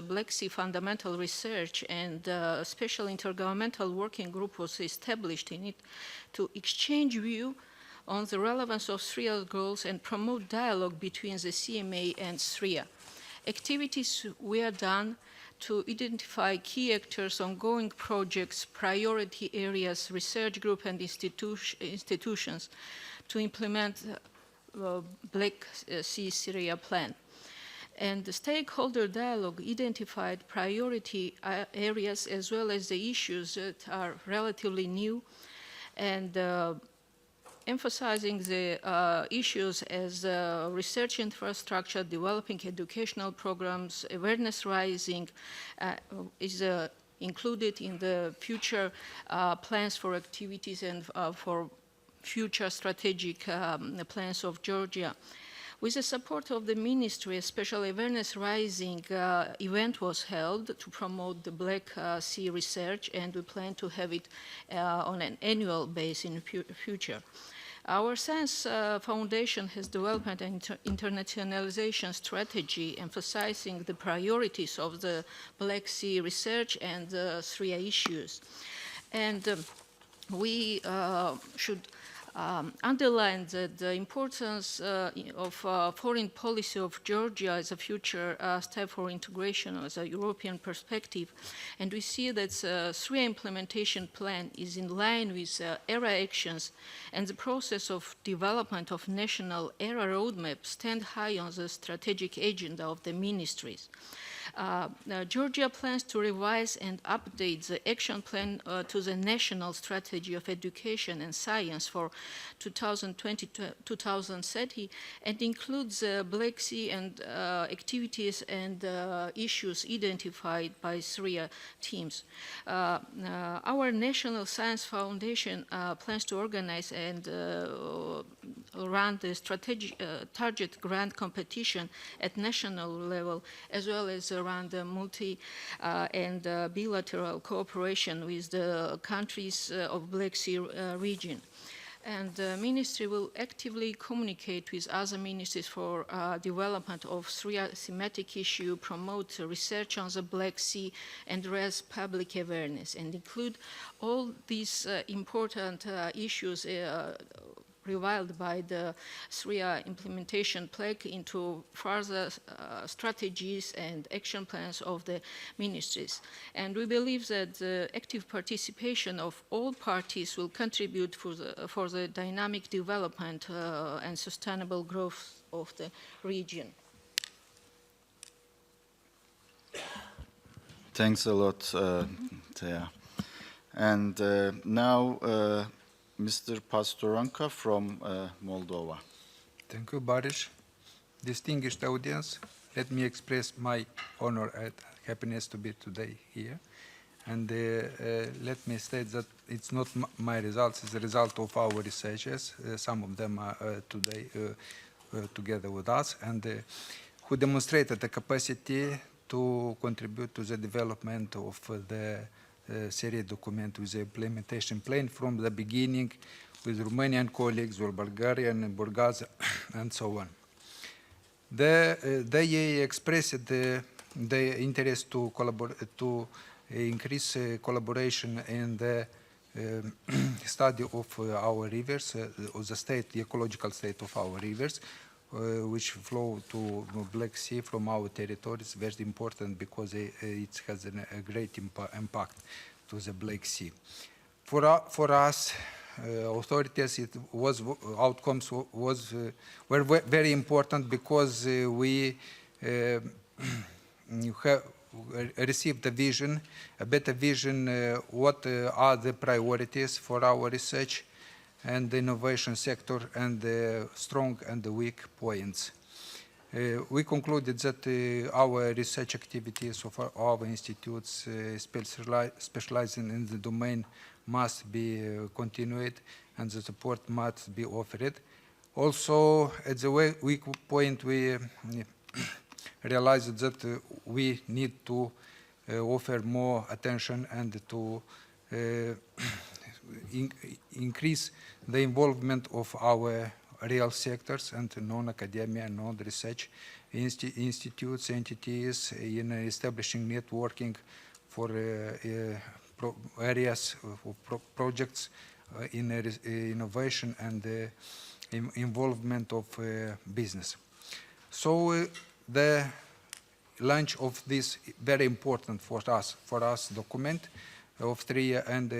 Black Sea fundamental research, and a special intergovernmental working group was established in it to exchange view on the relevance of SRIA goals and promote dialogue between the CMA and SRIA. Activities were done to identify key actors, ongoing projects, priority areas, research group and institutions to implement Black Sea SRIA plan. And the stakeholder dialogue identified priority areas as well as the issues that are relatively new, and emphasizing the issues as research infrastructure, developing educational programs, awareness raising is included in the future plans for activities and for future strategic plans of Georgia. With the support of the ministry, a special awareness raising event was held to promote the Black Sea research, and we plan to have it on an annual basis in the future. Our Science Foundation has developed an internationalization strategy emphasizing the priorities of the Black Sea research and SRIA issues. And we should underline that the importance of foreign policy of Georgia as a future step for integration as a European perspective. And we see that the SRIA implementation plan is in line with ERA actions, and the process of development of national ERA roadmap stand high on the strategic agenda of the ministries. Georgia plans to revise and update the action plan to the National Strategy of Education and Science for 2020-2030 and includes Black Sea and activities and issues identified by SRIA teams. Our National Science Foundation plans to organize and run the strategic target grant competition at national level, as well as around the multi and bilateral cooperation with the countries of Black Sea region. And the ministry will actively communicate with other ministries for development of SRIA thematic issue, promote research on the Black Sea, and raise public awareness, and include all these important issues revealed by the SRIA implementation plan into further strategies and action plans of the ministries. And we believe that the active participation of all parties will contribute for the dynamic development and sustainable growth of the region.
Thanks a lot, Thea. And now, Mr. Pastoranka from Moldova.
Thank you, Boris. Distinguished audience, let me express my honor and happiness to be today here. And let me state that it's not my results, it's the result of our researchers. Some of them are today together with us, and who demonstrated the capacity to contribute to the development of the SRIA document with the implementation plan from the beginning with Romanian colleagues, with Bulgarian and Bulgars, and so on. They expressed the interest to collaborate, to increase collaboration in the study of our rivers, of the ecological state of our rivers, which flow to Black Sea from our territories. Very important because it has a great impact to the Black Sea. For us, authorities, outcomes were very important because we have received a vision, a better vision, what are the priorities for our research and the innovation sector, and the strong and the weak points. We concluded that our research activities of our institutes specializing in the domain must be continued, and the support must be offered. Also, at the weak point, we realized that we need to offer more attention and to increase the involvement of our real sectors and non-academia and non-research institutes, entities in establishing networking for areas of projects in innovation and involvement of business. So the launch of this very important for us document of SRIA and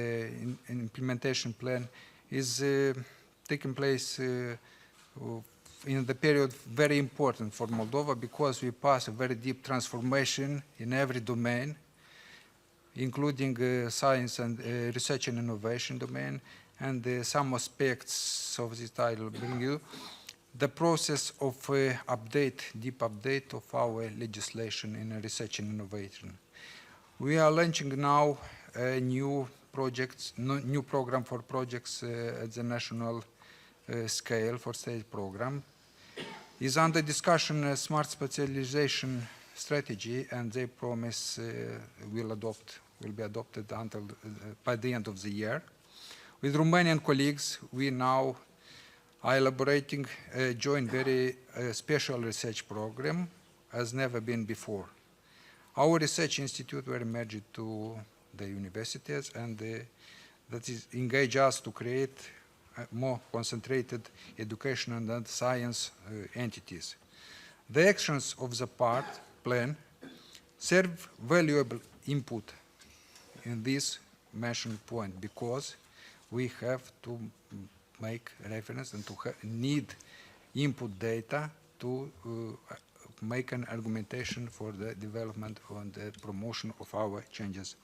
implementation plan is taking place in the period very important for Moldova because we passed a very deep transformation in every domain, including science and research and innovation domain, and some aspects of this I will bring you. The process of deep update of our legislation in research and innovation. We are launching now a new program for projects at the national scale for state program. Is under discussion a smart specialization strategy, and they promise will be adopted until by the end of the year. With Romanian colleagues, we now are elaborating a joint very special research program as never been before. Our research institute were merged to the universities, and that is engage us to create more concentrated education and science entities. The actions of the plan serve valuable input in this mentioned point because we have to make reference and to need input data to make an argumentation for the development and the promotion of our changes.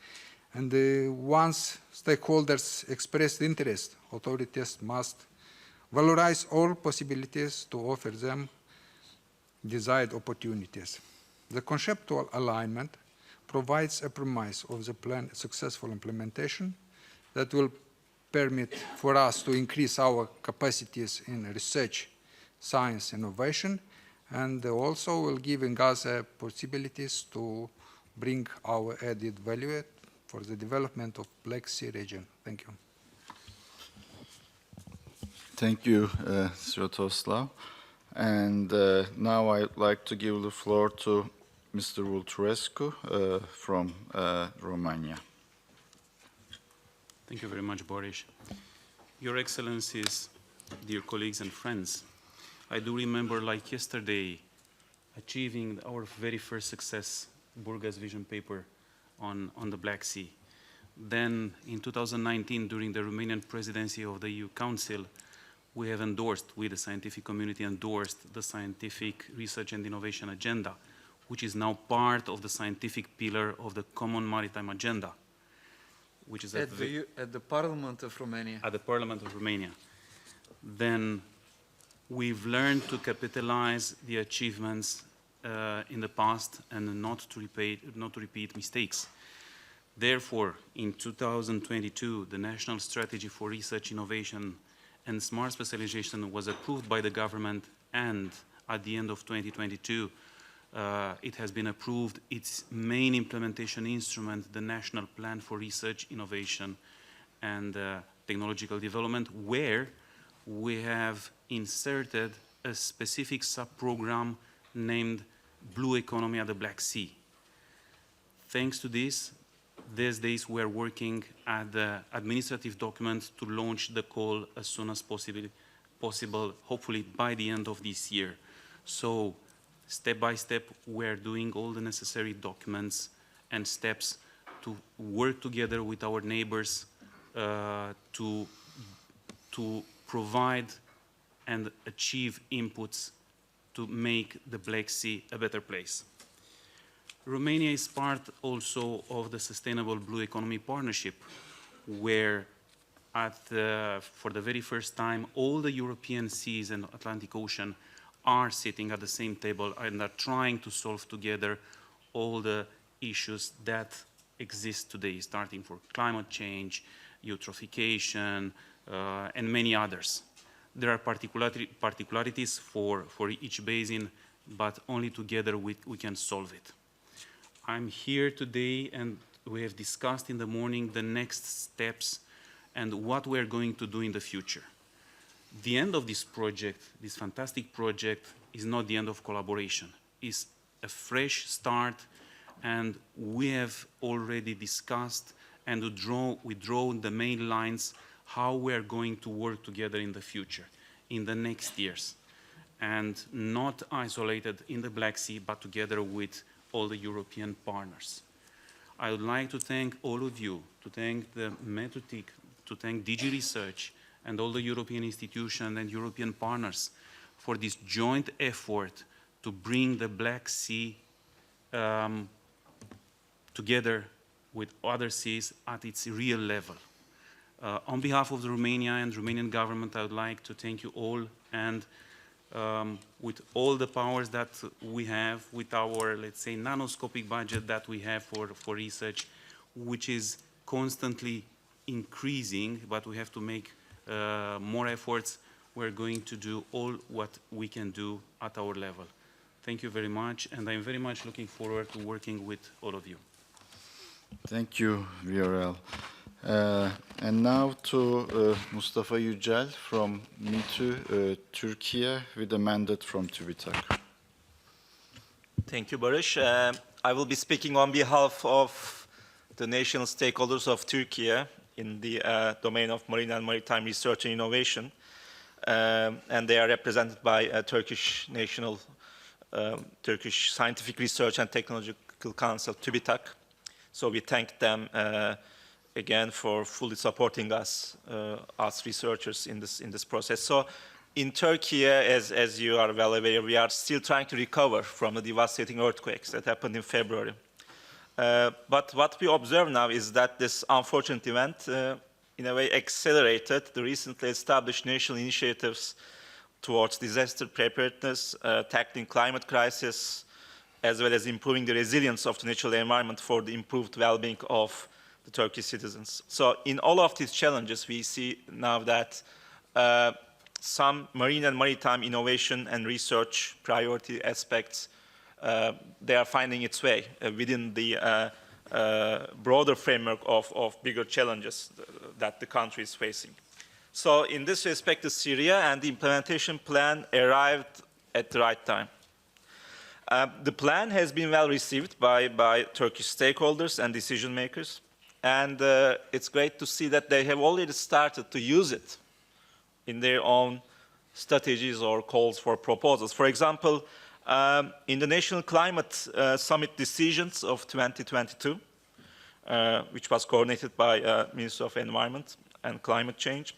And once stakeholders express interest, authorities must valorize all possibilities to offer them desired opportunities. The conceptual alignment provides a premise of the plan's successful implementation that will permit for us to increase our capacities in research, science, innovation, and also will giving us possibilities to bring our added value for the development of Black Sea region. Thank you.
Thank you, Sviatoslav. And now I'd like to give the floor to Mr. Vulturescu from Romania.
Thank you very much, Boris. Your Excellencies, dear colleagues and friends, I do remember like yesterday achieving our very first success, Burga's vision paper on the Black Sea. Then in 2019, during the Romanian presidency of the EU Council, we have endorsed, we the scientific community endorsed the scientific research and innovation agenda, which is now part of the scientific pillar of the common maritime agenda, which is
at the Parliament of Romania.
At the Parliament of Romania. Then we've learned to capitalize the achievements in the past and not to repeat mistakes. Therefore, in 2022, the National Strategy for Research, Innovation and Smart Specialization was approved by the government, and at the end of 2022, it has been approved its main implementation instrument, the National Plan for Research, Innovation and Technological Development, where we have inserted a specific sub-program named Blue Economy at the Black Sea. Thanks to this, these days we are working at the administrative document to launch the call as soon as possible, hopefully by the end of this year. So, step by step, we are doing all the necessary documents and steps to work together with our neighbors to provide and achieve inputs to make the Black Sea a better place. Romania is part also of the Sustainable Blue Economy Partnership, where for the very first time, all the European seas and Atlantic Ocean are sitting at the same table and are trying to solve together all the issues that exist today, starting for climate change, eutrophication, and many others. There are particularities for each basin, but only together we can solve it. I'm here today, and we have discussed in the morning the next steps and what we're going to do in the future. The end of this project, this fantastic project, is not the end of collaboration. It's a fresh start, and we have already discussed and withdrawn the main lines how we are going to work together in the future, in the next years, and not isolated in the Black Sea, but together with all the European partners. I would like to thank all of you, to thank the Metotic, to thank DG Research and all the European institutions and European partners for this joint effort to bring the Black Sea together with other seas at its real level. On behalf of the Romania and Romanian government, I would like to thank you all, and with all the powers that we have, with our, let's say, nanoscopic budget that we have for research, which is constantly increasing, but we have to make more efforts. We're going to do all what we can do at our level. Thank you very much, and I'm very much looking forward to working with all of you.
Thank you, Viorel. And now to Mustafa Yücel from MİTÜ, Turkey, with a mandate from TÜBİTAK.
Thank you, Barış. I will be speaking on behalf of the national stakeholders of Turkey in the domain of marine and maritime research and innovation. And they are represented by Turkish Scientific Research and Technological Council, TÜBİTAK. So we thank them again for fully supporting us researchers in this process. So in Turkey, as you are well aware, we are still trying to recover from the devastating earthquakes that happened in February. But what we observe now is that this unfortunate event in a way accelerated the recently established national initiatives towards disaster preparedness, tackling climate crisis, as well as improving the resilience of the natural environment for the improved well-being of the Turkish citizens. So in all of these challenges, we see now that some marine and maritime innovation and research priority aspects, they are finding its way within the broader framework of bigger challenges that the country is facing. So in this respect, the SRIA and the implementation plan arrived at the right time. The plan has been well received by Turkish stakeholders and decision makers, and it's great to see that they have already started to use it in their own strategies or calls for proposals. For example, in the National Climate Summit decisions of 2022, which was coordinated by Ministry of Environment and Climate Change,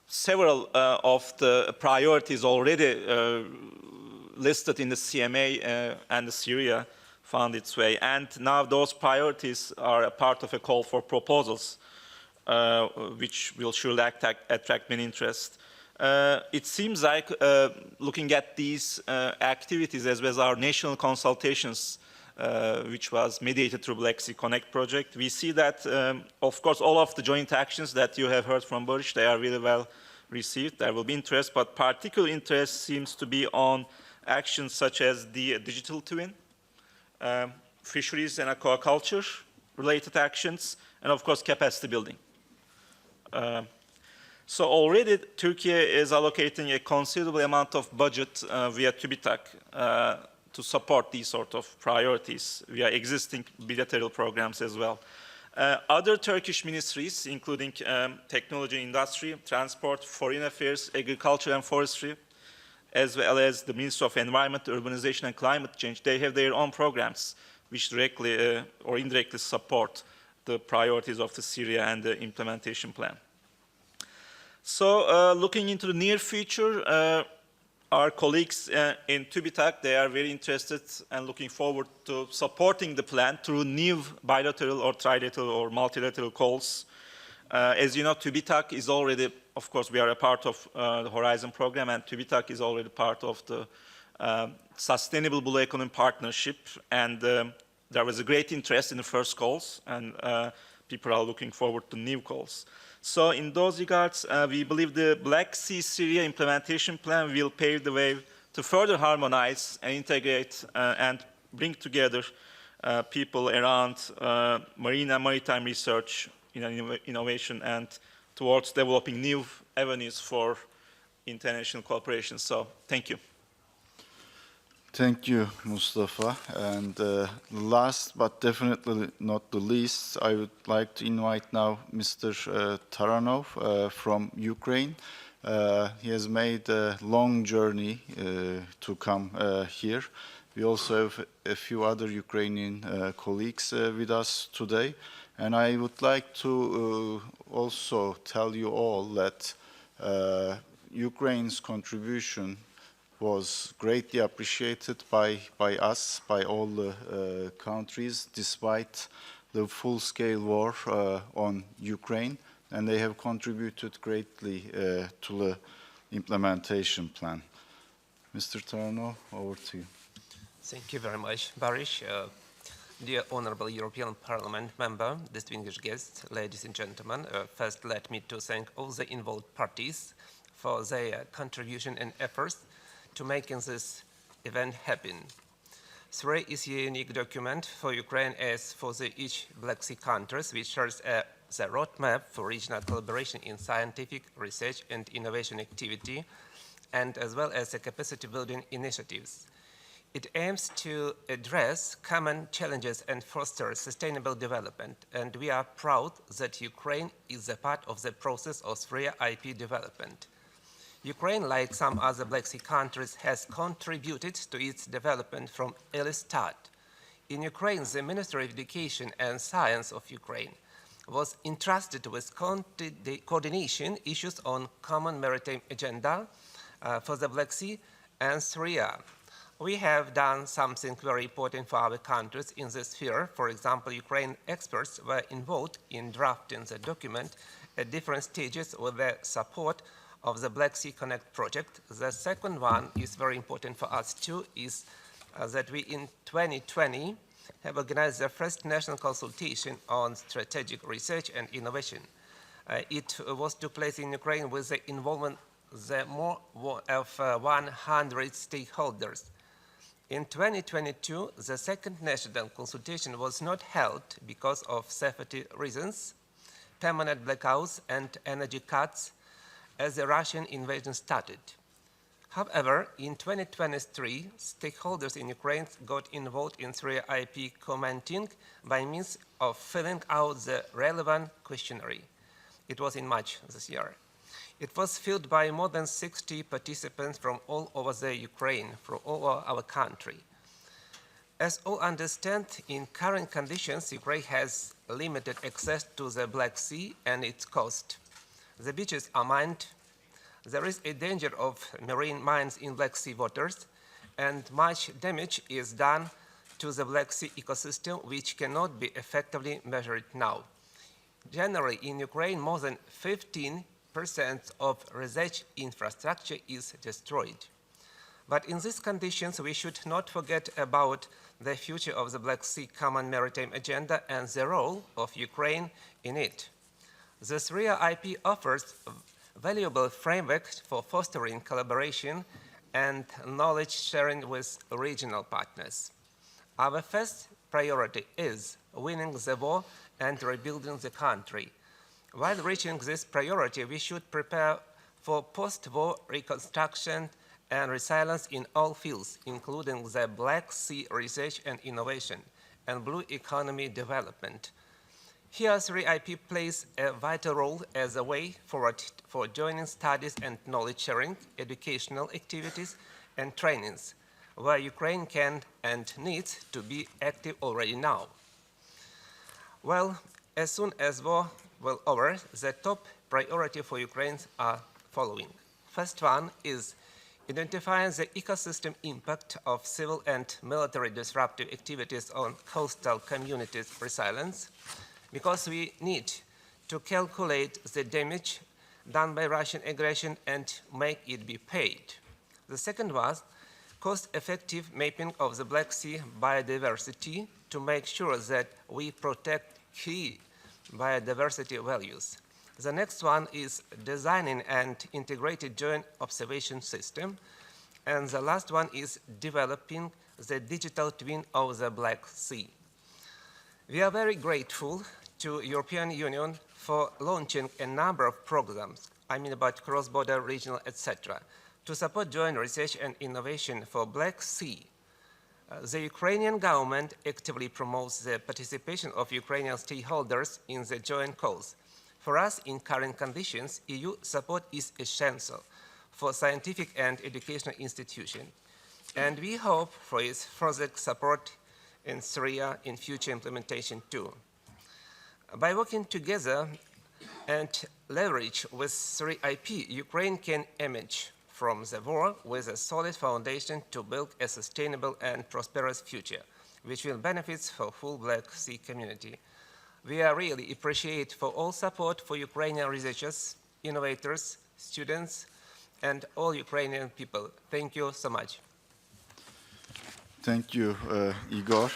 several of the priorities already listed in the CMA and the SRIA found its way. And now those priorities are a part of a call for proposals, which will surely attract many interest. It seems like looking at these activities as well as our national consultations, which was mediated through Black Sea Connect project, we see that, of course, all of the joint actions that you have heard from Barış, they are really well received. There will be interest, but particular interest seems to be on actions such as the digital twin, fisheries and aquaculture related actions, and of course capacity building. So already Turkey is allocating a considerable amount of budget via TÜBİTAK to support these sort of priorities via existing bilateral programs as well. Other Turkish ministries, including technology, industry, transport, foreign affairs, agriculture and forestry, as well as the Ministry of Environment, Urbanization and Climate Change, they have their own programs which directly or indirectly support the priorities of the SRIA and the implementation plan. So looking into the near future, our colleagues in TÜBİTAK, they are very interested and looking forward to supporting the plan through new bilateral or trilateral or multilateral calls. As you know, TÜBİTAK is already, of course, we are a part of the Horizon program, and TÜBİTAK is already part of the Sustainable Blue Economy Partnership, and there was a great interest in the first calls, and people are looking forward to new calls. So in those regards, we believe the Black Sea SRIA implementation plan will pave the way to further harmonize and integrate and bring together people around marine and maritime research, innovation, and towards developing new avenues for international cooperation. So thank you.
Thank you, Mustafa. And last but definitely not the least, I would like to invite now Mr. Taranov from Ukraine. He has made a long journey to come here. We also have a few other Ukrainian colleagues with us today. And I would like to also tell you all that Ukraine's contribution was greatly appreciated by us, by all the countries, despite the full-scale war on Ukraine, and they have contributed greatly to the implementation plan. Mr. Tarno, over to you.
Thank you very much, Baris. Dear Honorable European Parliament member, distinguished guests, ladies and gentlemen, first let me to thank all the involved parties for their contribution and efforts to making this event happen. SRIA is a unique document for Ukraine as for the each Black Sea countries, which serves as the roadmap for regional collaboration in scientific research and innovation activity, and as well as the capacity building initiatives. It aims to address common challenges and foster sustainable development, and we are proud that Ukraine is a part of the process of SRIA IP development. Ukraine, like some other Black Sea countries, has contributed to its development from early start. In Ukraine, the Ministry of Education and Science of Ukraine was entrusted with coordination issues on common maritime agenda for the Black Sea and SRIA. We have done something very important for our countries in this sphere. For example, Ukrainian experts were involved in drafting the document at different stages with the support of the Black Sea Connect project. The second one is very important for us too, is that we in 2020 have organized the first national consultation on strategic research and innovation. It took place in Ukraine with the involvement of more of 100 stakeholders. In 2022, the second national consultation was not held because of safety reasons, permanent blackouts, and energy cuts as the Russian invasion started. However, in 2023, stakeholders in Ukraine got involved in SRIA IP commenting by means of filling out the relevant questionnaire. It was in March this year. It was filled by more than 60 participants from all over the Ukraine, from all over our country. As all understand, in current conditions, Ukraine has limited access to the Black Sea and its coast. The beaches are mined. There is a danger of marine mines in Black Sea waters, and much damage is done to the Black Sea ecosystem, which cannot be effectively measured now. Generally, in Ukraine, more than 15% of research infrastructure is destroyed. But in these conditions, we should not forget about the future of the Black Sea Common Maritime Agenda and the role of Ukraine in it. The SRIA IP offers a valuable framework for fostering collaboration and knowledge sharing with regional partners. Our first priority is winning the war and rebuilding the country. While reaching this priority, we should prepare for post-war reconstruction and resilience in all fields, including the Black Sea research and innovation and blue economy development. Here, SRIA IP plays a vital role as a way forward for joining studies and knowledge sharing, educational activities, and trainings, where Ukraine can and needs to be active already now. Well, as soon as war will over, the top priority for Ukraine are following. First one is identifying the ecosystem impact of civil and military disruptive activities on coastal communities' resilience, because we need to calculate the damage done by Russian aggression and make it be paid. The second was cost-effective mapping of the Black Sea biodiversity to make sure that we protect key biodiversity values. The next one is designing an integrated joint observation system. And the last one is developing the digital twin of the Black Sea. We are very grateful to European Union for launching a number of programs, I mean about cross-border, regional, etc., to support joint research and innovation for Black Sea. The Ukrainian government actively promotes the participation of Ukrainian stakeholders in the joint cause. For us, in current conditions, EU support is essential for scientific and educational institutions, and we hope for its further support in SRIA in future implementation too. By working together, and leverage with SRIA, Ukraine can emerge from the war with a solid foundation to build a sustainable and prosperous future, which will benefit for full Black Sea community. We are really appreciate for all support for Ukrainian researchers, innovators, students, and all Ukrainian people. Thank you so much.
Thank you, Igor.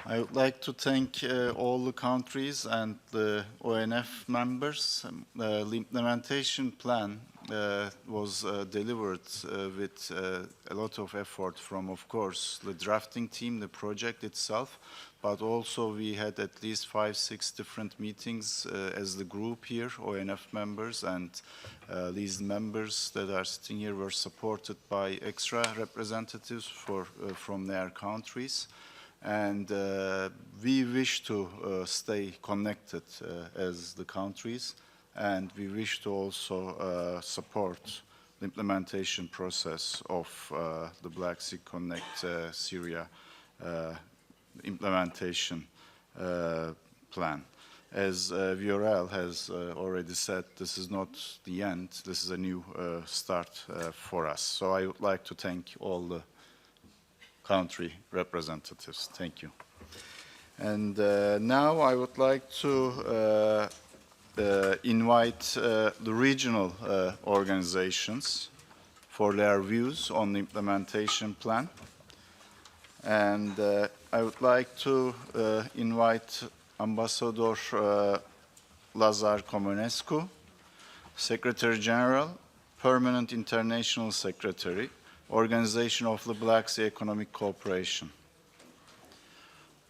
I would like to thank all the countries and the ONF members. The implementation plan was delivered with a lot of effort from, of course, the drafting team, the project itself, but also we had at least 5-6 different meetings as the group here, ONF members, and these members that are sitting here were supported by extra representatives from their countries. And we wish to stay connected as the countries, and we wish to also support the implementation process of the Black Sea Connect Syria implementation plan. As Viorel has already said, this is not the end, this is a new start for us. So I would like to thank all the country representatives. Thank you. And now I would like to invite the regional organizations for their views on the implementation plan. And I would like to invite Ambassador Lazar Comenescu, Secretary General, Permanent International Secretary, Organization of the Black Sea Economic Cooperation.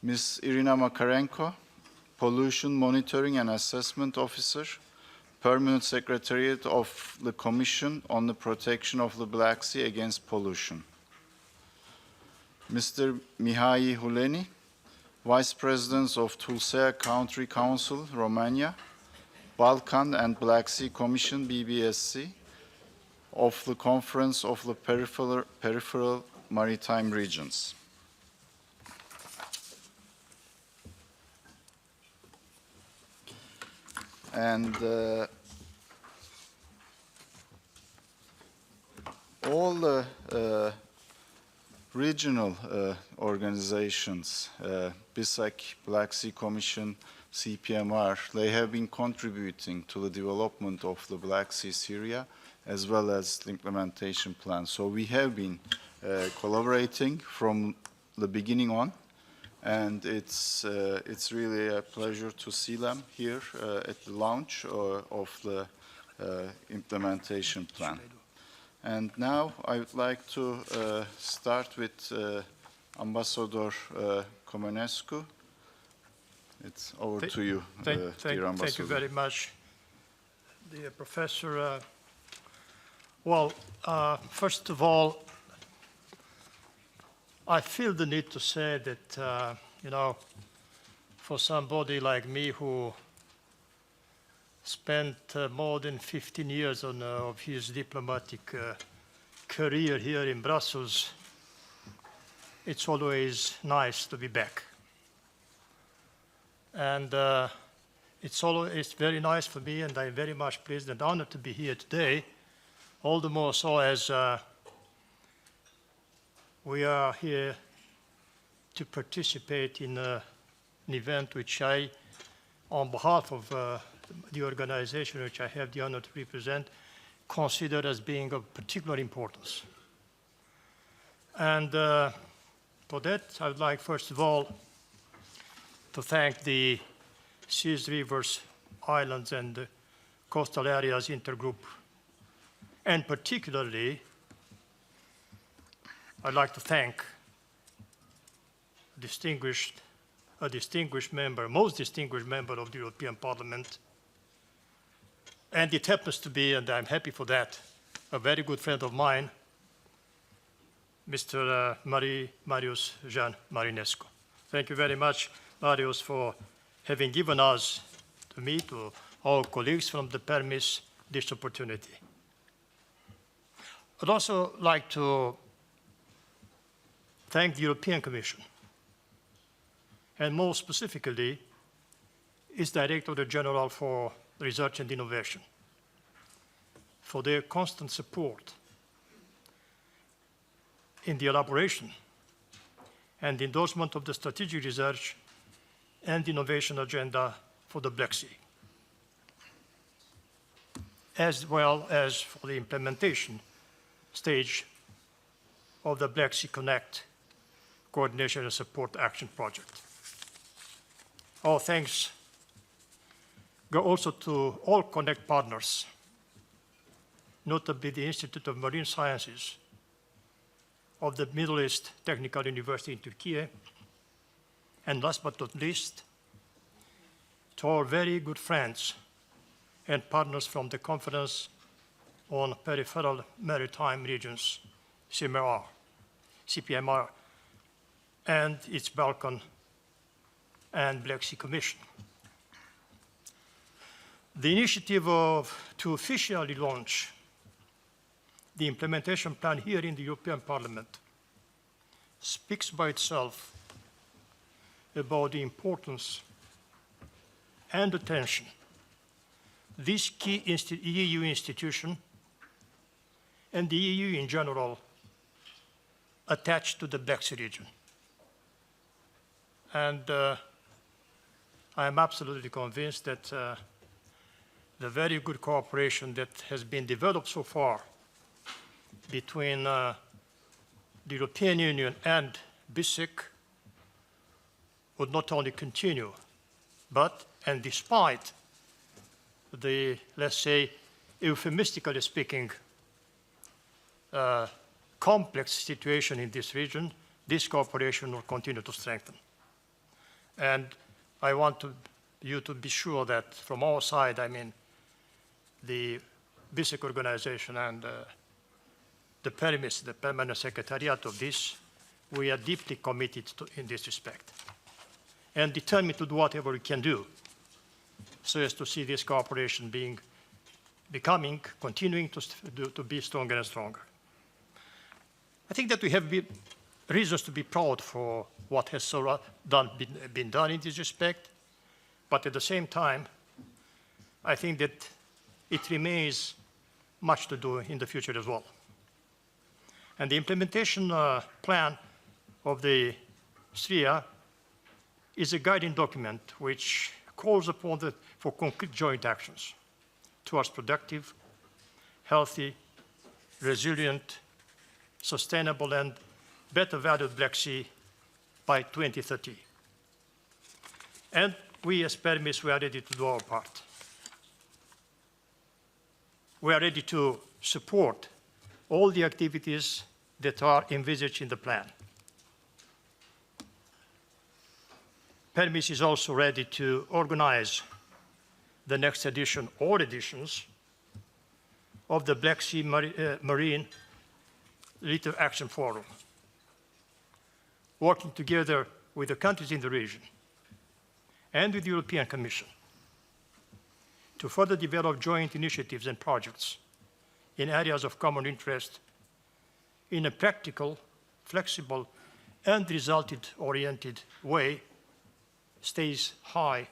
Ms. Irina Makarenko, Pollution Monitoring and Assessment Officer, Permanent Secretariat of the Commission on the Protection of the Black Sea Against Pollution. Mr. Mihai Huleni, Vice President of Tulcea Country Council, Romania, Balkan and Black Sea Commission, BBSC, of the Conference of the Peripheral Maritime Regions. And all the regional organizations, BISAC, Black Sea Commission, CPMR, they have been contributing to the development of the Black Sea Syria as well as the implementation plan. So we have been collaborating from the beginning on, and it's really a pleasure to see them here at the launch of the implementation plan. And now I would like to start with Ambassador Comenescu. It's over to you, dear Ambassador.
Thank you very much, dear Professor. First of all, I feel the need to say that, you know, for somebody like me who spent more than 15 years of his diplomatic career here in Brussels, it's always nice to be back. And it's very nice for me, and I'm very much pleased and honored to be here today, all the more so as we are here to participate in an event which I, on behalf of the organization which I have the honor to represent, consider as being of particular importance. And for that, I would like, first of all, to thank the Seas, Rivers, Islands, and the Coastal Areas Intergroup. And particularly, I'd like to thank a distinguished member, most distinguished member of the European Parliament. And it happens to be, and I'm happy for that, a very good friend of mine, Mr. Marius Jean Marinescu. Thank you very much, Marius, for having given us, to me, to all colleagues from the Permis, this opportunity. I'd also like to thank the European Commission, and more specifically, its Director General for Research and Innovation, for their constant support in the elaboration and endorsement of the strategic research and innovation agenda for the Black Sea, as well as for the implementation stage of the Black Sea Connect Coordination and Support Action Project. Our thanks go also to all Connect partners, notably the Institute of Marine Sciences of the Middle East Technical University in Turkey, and last but not least, to our very good friends and partners from the Conference on Peripheral Maritime Regions, CPMR, and its Balkan and Black Sea Commission. The initiative to officially launch the implementation plan here in the European Parliament speaks by itself about the importance and attention this key EU institution and the EU in general attached to the Black Sea region. And I am absolutely convinced that the very good cooperation that has been developed so far between the European Union and BISIC would not only continue, but, and despite the, let's say, euphemistically speaking, complex situation in this region, this cooperation will continue to strengthen. And I want you to be sure that from our side, I mean, the BISIC organization and the PERMIS, the Permanent Secretariat of this, we are deeply committed in this respect and determined to do whatever we can do so as to see this cooperation continuing to be stronger and stronger. I think that we have reasons to be proud for what has been done in this respect, but at the same time, I think that it remains much to do in the future as well. And the implementation plan of the SRIA is a guiding document which calls upon for concrete joint actions towards productive, healthy, resilient, sustainable, and better valued Black Sea by 2030. And we as PERMIS, we are ready to do our part. We are ready to support all the activities that are envisaged in the plan. PERMIS is also ready to organize the next edition or editions of the Black Sea Marine Litter Action Forum, working together with the countries in the region and with the European Commission to further develop joint initiatives and projects in areas of common interest in a practical, flexible, and result-oriented way stays high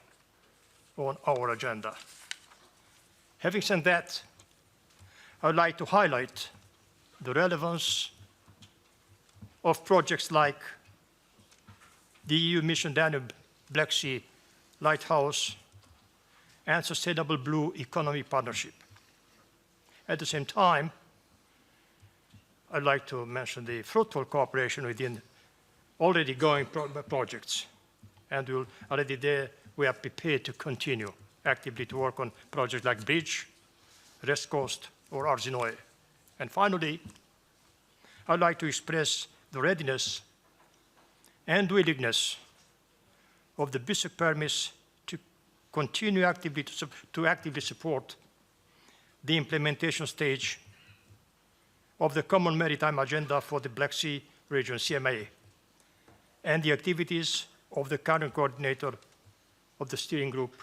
on our agenda. Having said that, I would like to highlight the relevance of projects like the EU Mission Danube Black Sea Lighthouse and Sustainable Blue Economy Partnership. At the same time, I'd like to mention the fruitful cooperation within already going projects. And already there, we are prepared to continue actively to work on projects like Bridge, West Coast, or Arzinoe. And finally, I'd like to express the readiness and willingness of the BISIC PERMIS to continue to actively support the implementation stage of the Common Maritime Agenda for the Black Sea region, CMA, and the activities of the current coordinator of the steering group,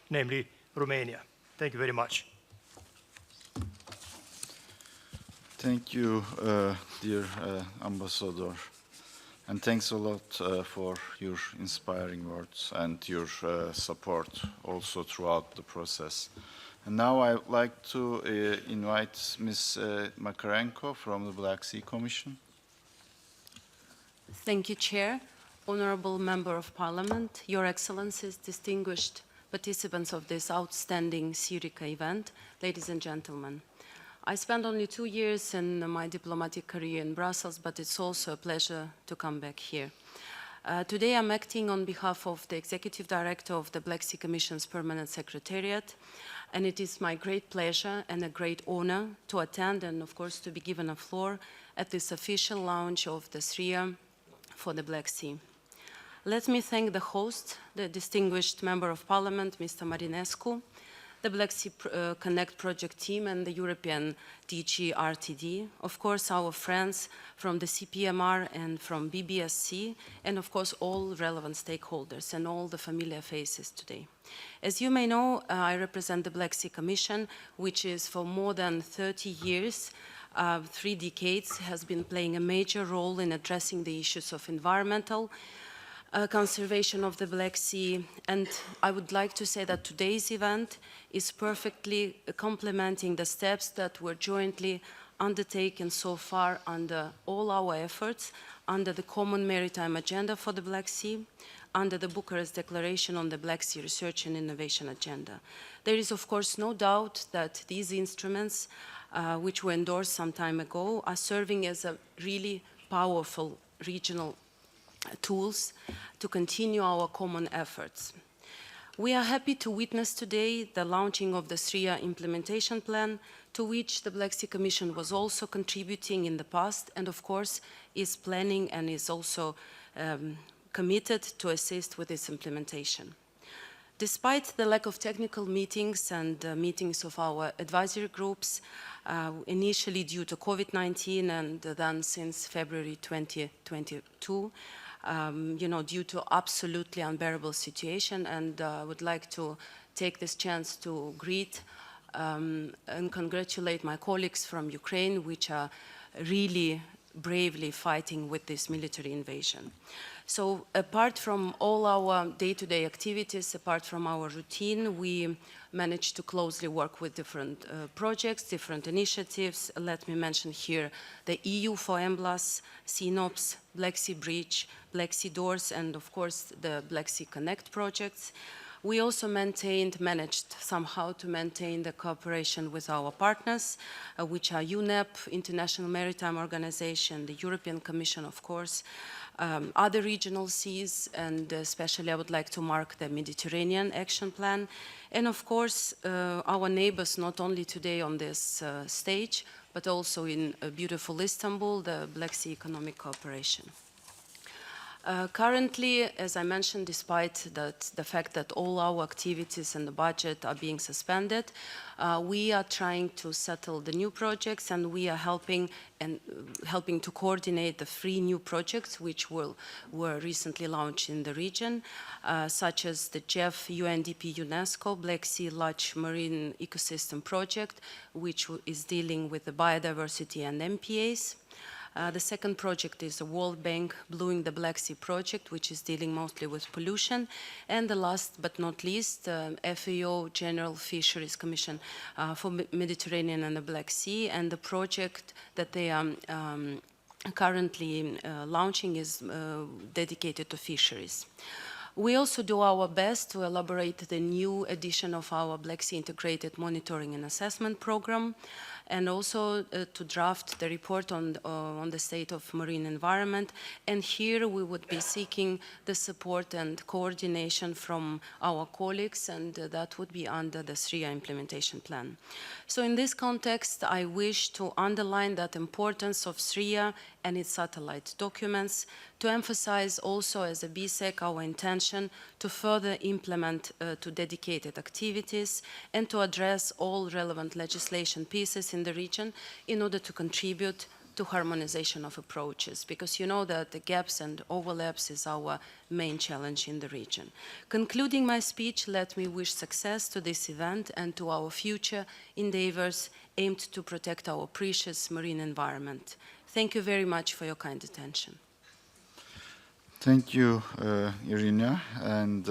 namely Romania. Thank you very much.
Thank you, dear Ambassador. And thanks a lot for your inspiring words and your support also throughout the process. And now I would like to invite Ms. Makarenko from the Black Sea Commission.
Thank you, Chair. Honorable Member of Parliament, Your Excellencies, distinguished participants of this outstanding SRIA event, ladies and gentlemen. I spent only 2 years in my diplomatic career in Brussels, but it's also a pleasure to come back here. Today I'm acting on behalf of the Executive Director of the Black Sea Commission's Permanent Secretariat, and it is my great pleasure and a great honor to attend and, of course, to be given a floor at this official launch of the SRIA for the Black Sea. Let me thank the host, the distinguished Member of Parliament, Mr. Marinescu, the Black Sea Connect project team and the European DG RTD, of course our friends from the CPMR and from BBSC, and of course all relevant stakeholders and all the familiar faces today. As you may know, I represent the Black Sea Commission, which is for more than 30 years 3 decades has been playing a major role in addressing the issues of environmental conservation of the Black Sea. And I would like to say that today's event is perfectly complementing the steps that were jointly undertaken so far under all our efforts, under the Common Maritime Agenda for the Black Sea, under the Bucharest Declaration on the Black Sea Research and Innovation Agenda. There is, of course, no doubt that these instruments which were endorsed some time ago, are serving as a really powerful regional tools to continue our common efforts. We are happy to witness today the launching of the SRIA implementation plan, to which the Black Sea Commission was also contributing in the past, and of course is planning and is also committed to assist with its implementation. Despite the lack of technical meetings and meetings of our advisory groups, initially due to COVID-19 and then since February 2022, due to absolutely unbearable situation, and I would like to take this chance to greet and congratulate my colleagues from Ukraine, which are really bravely fighting with this military invasion. So apart from all our day-to-day activities, apart from our routine, we managed to closely work with different projects, different initiatives. Let me mention here the EU for EMBLAS, CNOPS, Black Sea Bridge, Black Sea Doors, and of course the Black Sea Connect projects. We also managed somehow to maintain the cooperation with our partners, which are UNEP, International Maritime Organization, the European Commission, of course, other regional seas, and especially I would like to mark the Mediterranean Action Plan, and of course our neighbors, not only today on this stage, but also in beautiful Istanbul, the Black Sea Economic Cooperation. Currently, as I mentioned, despite the fact that all our activities and the budget are being suspended, we are trying to settle the new projects, and we are helping to coordinate the 3 new projects which were recently launched in the region, such as the JEF UNDP UNESCO Black Sea Large Marine Ecosystem Project, which is dealing with the biodiversity and MPAs. The second project is the World Bank Blueing the Black Sea project, which is dealing mostly with pollution. And the last but not least, FAO General Fisheries Commission for Mediterranean and the Black Sea. And the project that they are currently launching is dedicated to fisheries. We also do our best to elaborate the new edition of our Black Sea Integrated Monitoring and Assessment Program, and also to draft the report on the state of marine environment. And here we would be seeking the support and coordination from our colleagues, and that would be under the SRIA implementation plan. So in this context, I wish to underline that importance of SRIA and its satellite documents, to emphasize also as a BSEC our intention to further implement to dedicated activities and to address all relevant legislation pieces in the region in order to contribute to harmonization of approaches, because you know that the gaps and overlaps is our main challenge in the region. Concluding my speech, let me wish success to this event and to our future endeavors aimed to protect our precious marine environment. Thank you very much for your kind attention.
Thank you, Irina. And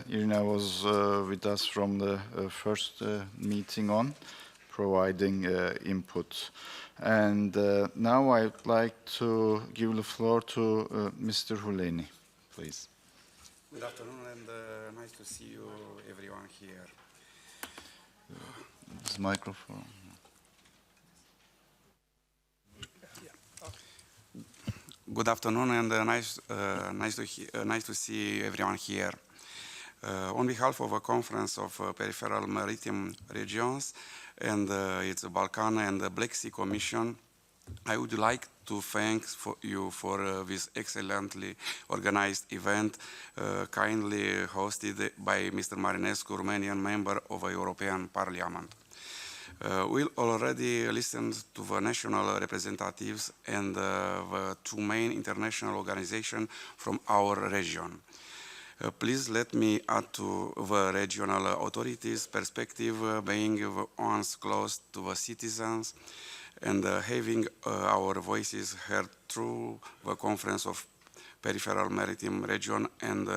Irina was with us from the first meeting on, providing input. And now I would like to give the floor to Mr. Huleni, please.
Good afternoon, and nice to see you, everyone here.
This microphone.
Good afternoon, and nice to see everyone here. On behalf of a conference of peripheral maritime regions and its Balkan and the Black Sea Commission, I would like to thank you for this excellently organized event, kindly hosted by Mr. Marinescu, Romanian member of the European Parliament. We already listened to the national representatives and the two main international organizations from our region. Please let me add to the regional authorities' perspective, being the ones close to the citizens and having our voices heard through the Conference of Peripheral Maritime Region and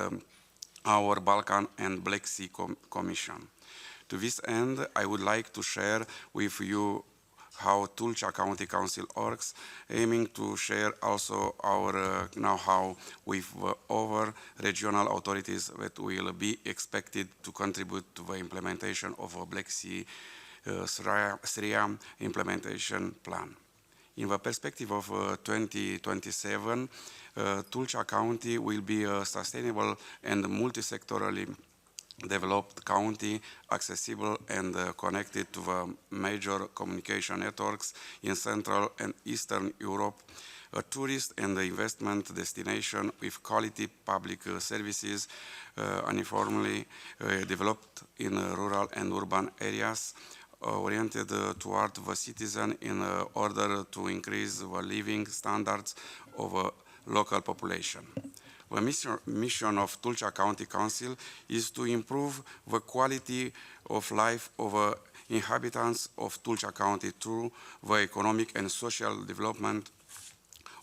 our Balkan and Black Sea Commission. To this end, I would like to share with you how Tulcea County Council works, aiming to share also our know-how with other regional authorities that will be expected to contribute to the implementation of a Black Sea SRIA implementation plan. In the perspective of 2027, Tulcea County will be a sustainable and multi-sectorally developed county, accessible and connected to the major communication networks in Central and Eastern Europe, a tourist and investment destination with quality public services uniformly developed in rural and urban areas, oriented toward the citizen in order to increase the living standards of a local population. The mission of Tulcea County Council is to improve the quality of life of inhabitants of Tulcea County through the economic and social development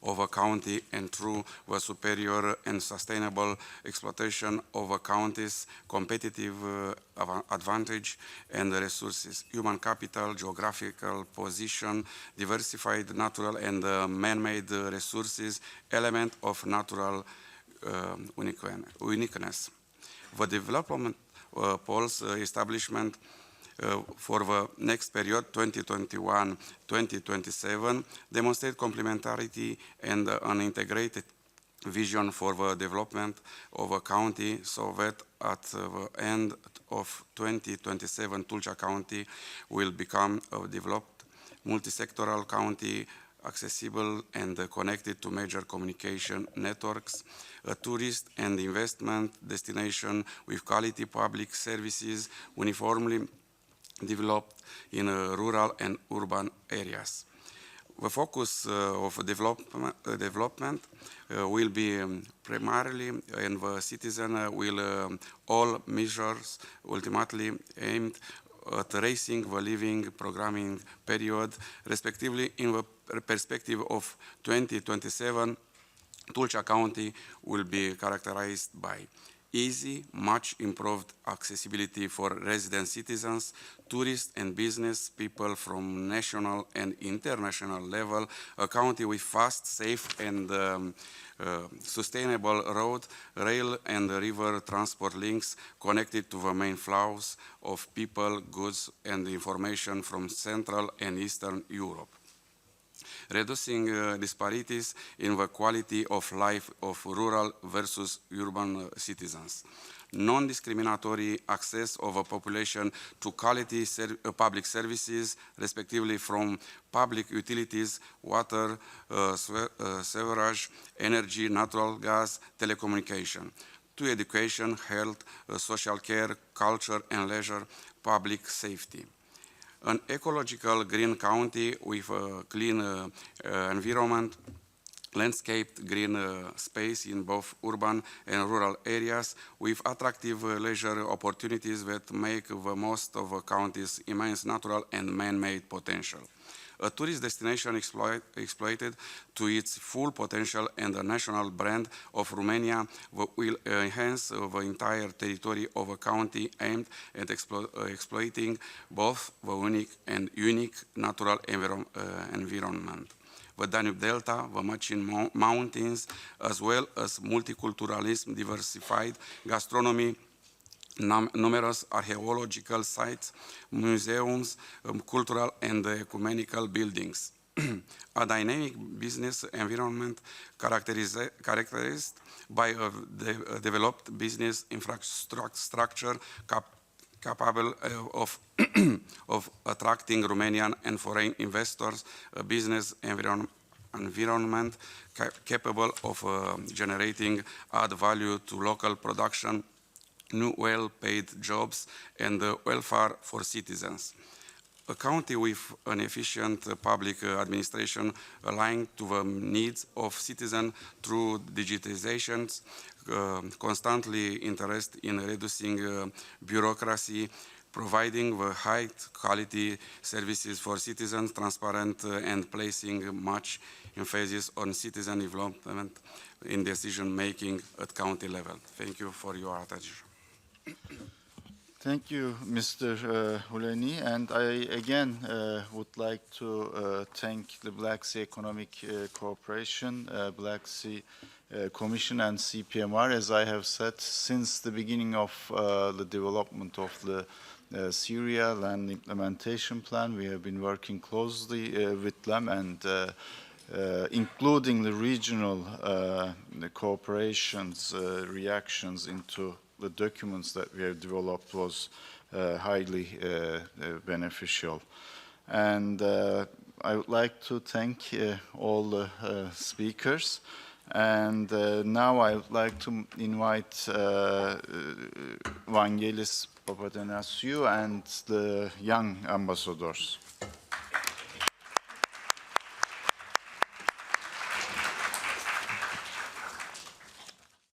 of a county and through the superior and sustainable exploitation of a county's competitive advantage and resources, human capital, geographical position, diversified natural and man-made resources, element of natural uniqueness. The development polls establishment for the next period, 2021-2027, demonstrate complementarity and an integrated vision for the development of a county, so that at the end of 2027, Tulcea County will become a developed multi-sectoral county, accessible and connected to major communication networks, a tourist and investment destination with quality public services uniformly developed in rural and urban areas. The focus of development will be primarily, and the citizen will all measures ultimately aimed at raising the living programming period, respectively in the perspective of 2027, Tulcea County will be characterized by easy, much improved accessibility for resident citizens, tourists and business people from national and international level, a county with fast, safe and sustainable road, rail and river transport links connected to the main flows of people, goods and information from Central and Eastern Europe. Reducing disparities in the quality of life of rural versus urban citizens. Non-discriminatory access of a population to quality public services, respectively from public utilities, water, sewerage, energy, natural gas, telecommunication, to education, health, social care, culture and leisure, public safety. An ecological green county with a clean environment, landscaped green space in both urban and rural areas with attractive leisure opportunities that make the most of the county's immense natural and man-made potential. A tourist destination exploited to its full potential and a national brand of Romania will enhance the entire territory of a county aimed at exploiting both the unique natural environment. The Danube Delta, the Machin Mountains, as well as multiculturalism, diversified gastronomy, numerous archaeological sites, museums, cultural and ecumenical buildings. A dynamic business environment characterized by a developed business infrastructure capable of, of attracting Romanian and foreign investors, a business environment capable of generating add value to local production, new well-paid jobs, and welfare for citizens. A county with an efficient public administration aligned to the needs of citizens through digitization, constantly interested in reducing bureaucracy, providing the high quality services for citizens, transparent and placing much emphasis on citizen development in decision making at county level. Thank you for your attention.
Thank you, Mr. Huleni, and I again would like to thank the Black Sea Economic Cooperation, Black Sea Commission and CPMR. As I have said, since the beginning of the development of the SRIA land implementation plan, we have been working closely with them, and including the regional the cooperation's reactions into the documents that we have developed was highly beneficial. And I would like to thank all the speakers. And now I would like to invite Vangelis Papathanassiou and the young ambassadors.